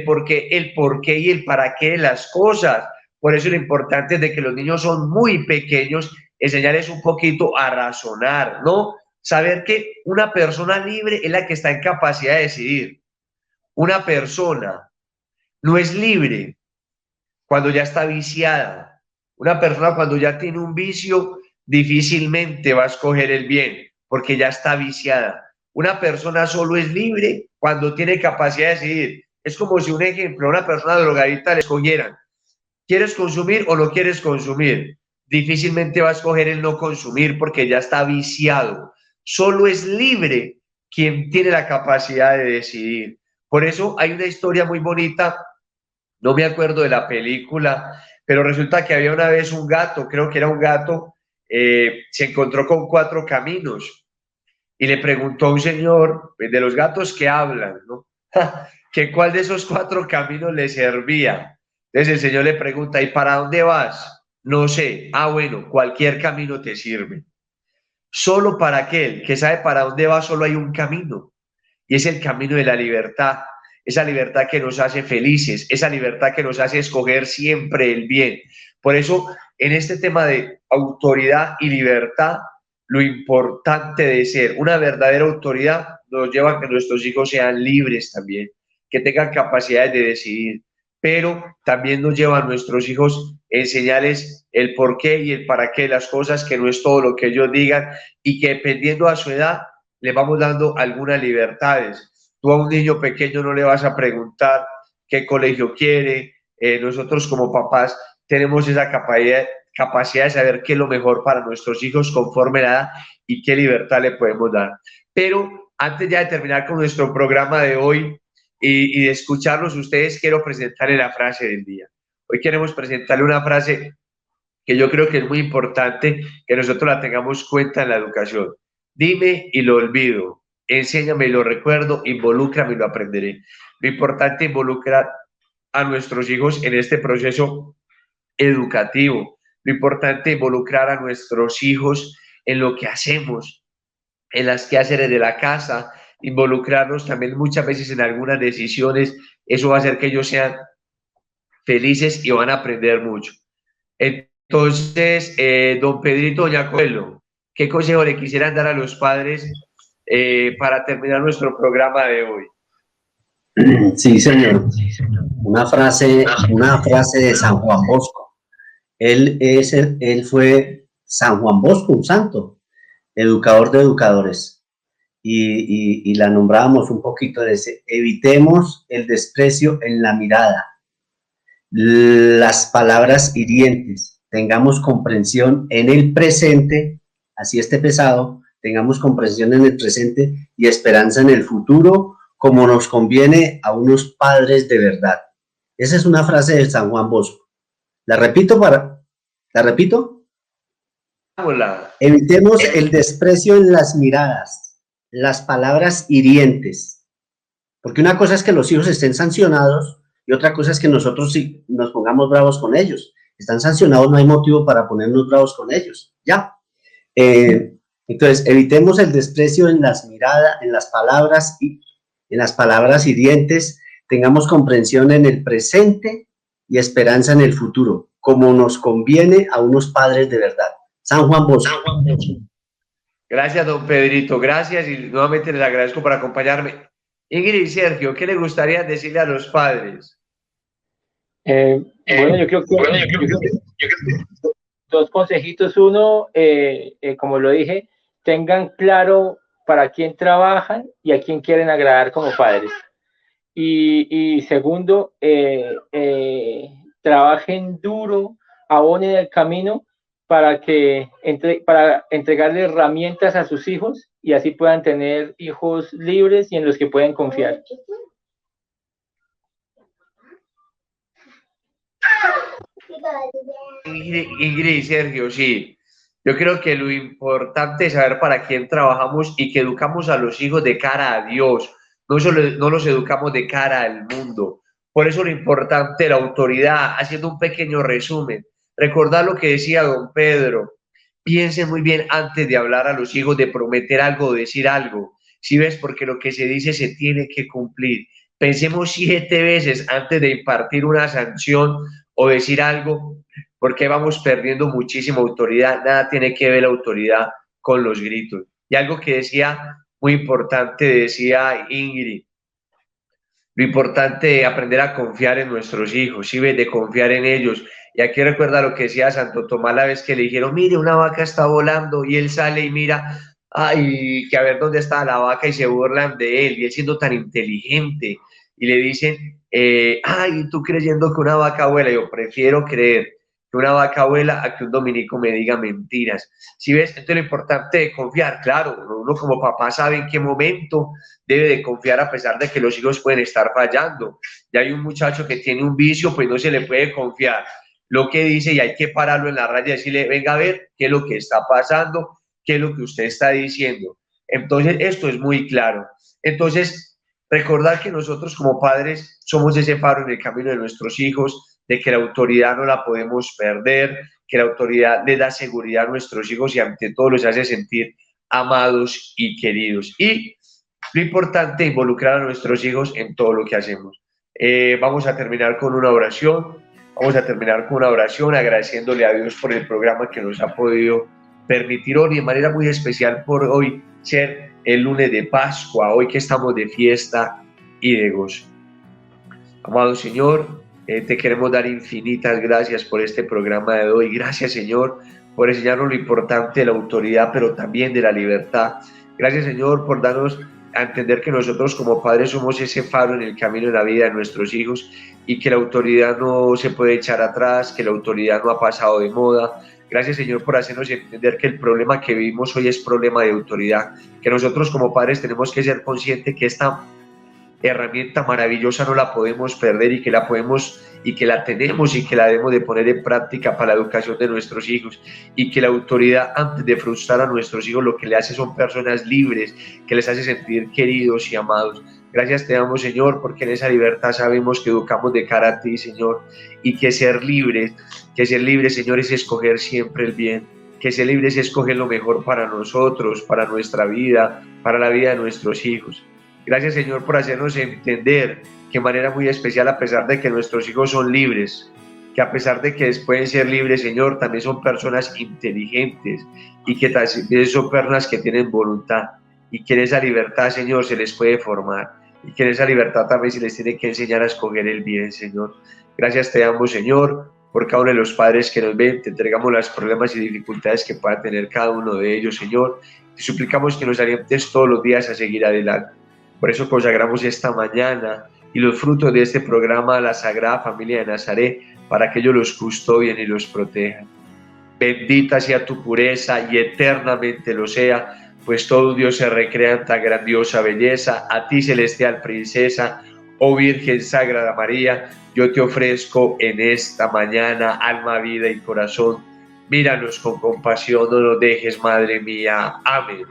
el por qué y el para qué de las cosas. Por eso lo importante es de que los niños son muy pequeños, enseñarles un poquito a razonar, ¿no? Saber que una persona libre es la que está en capacidad de decidir. Una persona no es libre cuando ya está viciada. Una persona cuando ya tiene un vicio difícilmente va a escoger el bien porque ya está viciada. Una persona solo es libre cuando tiene capacidad de decidir. Es como si, un ejemplo, a una persona drogadicta le escogieran: ¿quieres consumir o no quieres consumir? Difícilmente va a escoger el no consumir porque ya está viciado. Solo es libre quien tiene la capacidad de decidir. Por eso hay una historia muy bonita, no me acuerdo de la película, pero resulta que había una vez un gato, creo que era un gato, se encontró con 4 caminos y le preguntó a un señor de los gatos que hablan, ¿no? que cuál de esos 4 caminos le servía. Entonces el señor le pregunta: ¿y para dónde vas? No sé. Ah, bueno, cualquier camino te sirve. Solo para aquel que sabe para dónde va, solo hay un camino, y es el camino de la libertad. Esa libertad que nos hace felices, esa libertad que nos hace escoger siempre el bien. Por eso, en este tema de autoridad y libertad, lo importante de ser una verdadera autoridad nos lleva a que nuestros hijos sean libres también, que tengan capacidades de decidir, pero también nos lleva a nuestros hijos enseñarles el por qué y el para qué de las cosas, que no es todo lo que ellos digan, y que dependiendo a su edad le vamos dando algunas libertades. Tú a un niño pequeño no le vas a preguntar qué colegio quiere. Nosotros como papás tenemos esa capacidad de saber qué es lo mejor para nuestros hijos conforme a la edad y qué libertad le podemos dar. Pero antes ya de terminar con nuestro programa de hoy y de escucharlos ustedes, quiero presentarle la frase del día. Hoy queremos presentarle una frase que yo creo que es muy importante que nosotros la tengamos cuenta en la educación. Dime y lo olvido, enséñame y lo recuerdo, involúcrame y lo aprenderé. Lo importante es involucrar a nuestros hijos en este proceso educativo. Lo importante es involucrar a nuestros hijos en lo que hacemos, en las quehaceres de la casa, involucrarnos también muchas veces en algunas decisiones. Eso va a hacer que ellos sean felices y van a aprender mucho. Entonces, don Pedrito, doña Coelho, ¿qué consejo le quisieran dar a los padres para terminar nuestro programa de hoy? Sí, señor. Una frase de San Juan Bosco. Él fue San Juan Bosco, un santo, educador de educadores. Y la nombrábamos un poquito de ese: evitemos el desprecio en la mirada, las palabras hirientes, tengamos comprensión en el presente, así esté pesado, tengamos comprensión en el presente y esperanza en el futuro, como nos conviene a unos padres de verdad. Esa es una frase de San Juan Bosco. ¿La repito? Hola. Evitemos el desprecio en las miradas, las palabras hirientes, porque una cosa es que los hijos estén sancionados y otra cosa es que nosotros sí nos pongamos bravos con ellos. Están sancionados, no hay motivo para ponernos bravos con ellos, ya. Entonces, evitemos el desprecio en las miradas, en las palabras hirientes, tengamos comprensión en el presente y esperanza en el futuro, como nos conviene a unos padres de verdad. San Juan Bosco. Gracias, don Pedrito, gracias, y nuevamente les agradezco por acompañarme. Ingrid y Sergio, ¿qué les gustaría decirle a los padres? Bueno, yo creo que dos consejitos. Uno, como lo dije, tengan claro para quién trabajan y a quién quieren agradar como padres. Y segundo, trabajen duro, abonen el camino para entregarle herramientas a sus hijos y así puedan tener hijos libres y en los que pueden confiar. Ingrid y Sergio, sí. Yo creo que lo importante es saber para quién trabajamos y que educamos a los hijos de cara a Dios. No los educamos de cara al mundo. Por eso lo importante de la autoridad, haciendo un pequeño resumen. Recordar lo que decía don Pedro. Piensen muy bien antes de hablar a los hijos, de prometer algo o decir algo. Si ves, porque lo que se dice se tiene que cumplir. Pensemos 7 veces antes de impartir una sanción o decir algo, porque vamos perdiendo muchísima autoridad. Nada tiene que ver la autoridad con los gritos. Y algo que decía muy importante, decía Ingrid, lo importante es aprender a confiar en nuestros hijos, ¿sí ves? De confiar en ellos. Y aquí recuerda lo que decía Santo Tomás la vez que le dijeron, mire, una vaca está volando, y él sale y mira, ay, que a ver dónde está la vaca, y se burlan de él, y él siendo tan inteligente, y le dicen, ay, tú creyendo que una vaca vuela. Yo prefiero creer que una vaca vuela a que un dominico me diga mentiras. ¿Sí ves? Entonces lo importante es confiar, claro, uno como papá sabe en qué momento debe de confiar a pesar de que los hijos pueden estar fallando. Ya hay un muchacho que tiene un vicio, pues no se le puede confiar lo que dice y hay que pararlo en la raya y decirle, venga a ver qué es lo que está pasando, qué es lo que usted está diciendo. Entonces, esto es muy claro. Entonces, recordar que nosotros como padres somos ese faro en el camino de nuestros hijos, de que la autoridad no la podemos perder, que la autoridad le da seguridad a nuestros hijos y ante todo los hace sentir amados y queridos. Y lo importante es involucrar a nuestros hijos en todo lo que hacemos. Vamos a terminar con una oración. Vamos a terminar con una oración agradeciéndole a Dios por el programa que nos ha podido permitir hoy, de manera muy especial por hoy ser el lunes de Pascua, hoy que estamos de fiesta y de gozo. Amado Señor, te queremos dar infinitas gracias por este programa de hoy. Gracias, Señor, por enseñarnos lo importante de la autoridad, pero también de la libertad. Gracias, Señor, por darnos a entender que nosotros como padres somos ese faro en el camino de la vida de nuestros hijos y que la autoridad no se puede echar atrás, que la autoridad no ha pasado de moda. Gracias, Señor, por hacernos entender que el problema que vivimos hoy es problema de autoridad, que nosotros como padres tenemos que ser conscientes que esta herramienta maravillosa no la podemos perder y que la podemos y que la tenemos y que la debemos de poner en práctica para la educación de nuestros hijos, y que la autoridad, antes de frustrar a nuestros hijos, lo que le hace son personas libres, que les hace sentir queridos y amados. Gracias te damos, Señor, porque en esa libertad sabemos que educamos de cara a ti, Señor, y que ser libres, Señor, es escoger siempre el bien, que ser libres es escoger lo mejor para nosotros, para nuestra vida, para la vida de nuestros hijos. Gracias, Señor, por hacernos entender que de manera muy especial, a pesar de que nuestros hijos son libres, que a pesar de que pueden ser libres, Señor, también son personas inteligentes y que también son personas que tienen voluntad, y que en esa libertad, Señor, se les puede formar, y que en esa libertad también se les tiene que enseñar a escoger el bien, Señor. Gracias te damos, Señor, por cada uno de los padres que nos ven. Te entregamos los problemas y dificultades que pueda tener cada uno de ellos, Señor. Te suplicamos que nos alientes todos los días a seguir adelante. Por eso consagramos esta mañana y los frutos de este programa a la Sagrada Familia de Nazaret, para que ellos los custodien y los protejan. Bendita sea tu pureza y eternamente lo sea, pues todo Dios se recrea en tan grandiosa belleza. A ti, celestial princesa, oh Virgen Sagrada María, yo te ofrezco en esta mañana alma, vida y corazón. Míranos con compasión, no nos dejes, Madre mía. Amén.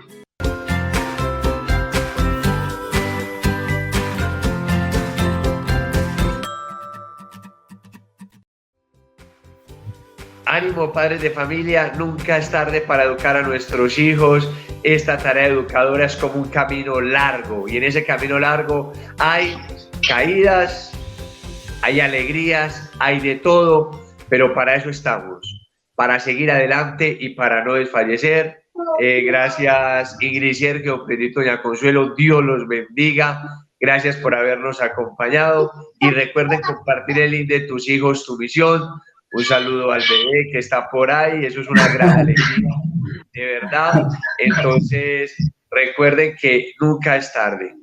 Ánimo, padres de familia, nunca es tarde para educar a nuestros hijos. Esta tarea educadora es como un camino largo, y en ese camino largo hay caídas, hay alegrías, hay de todo, pero para eso estamos, para seguir adelante y para no desfallecer. Gracias, Ingrid, Sergio, Pedrito, doña Consuelo, Dios los bendiga. Gracias por habernos acompañado y recuerden compartir el link de tus hijos, tu misión. Un saludo al bebé que está por ahí, eso es una gran alegría, de verdad. Entonces, recuerden que nunca es tarde.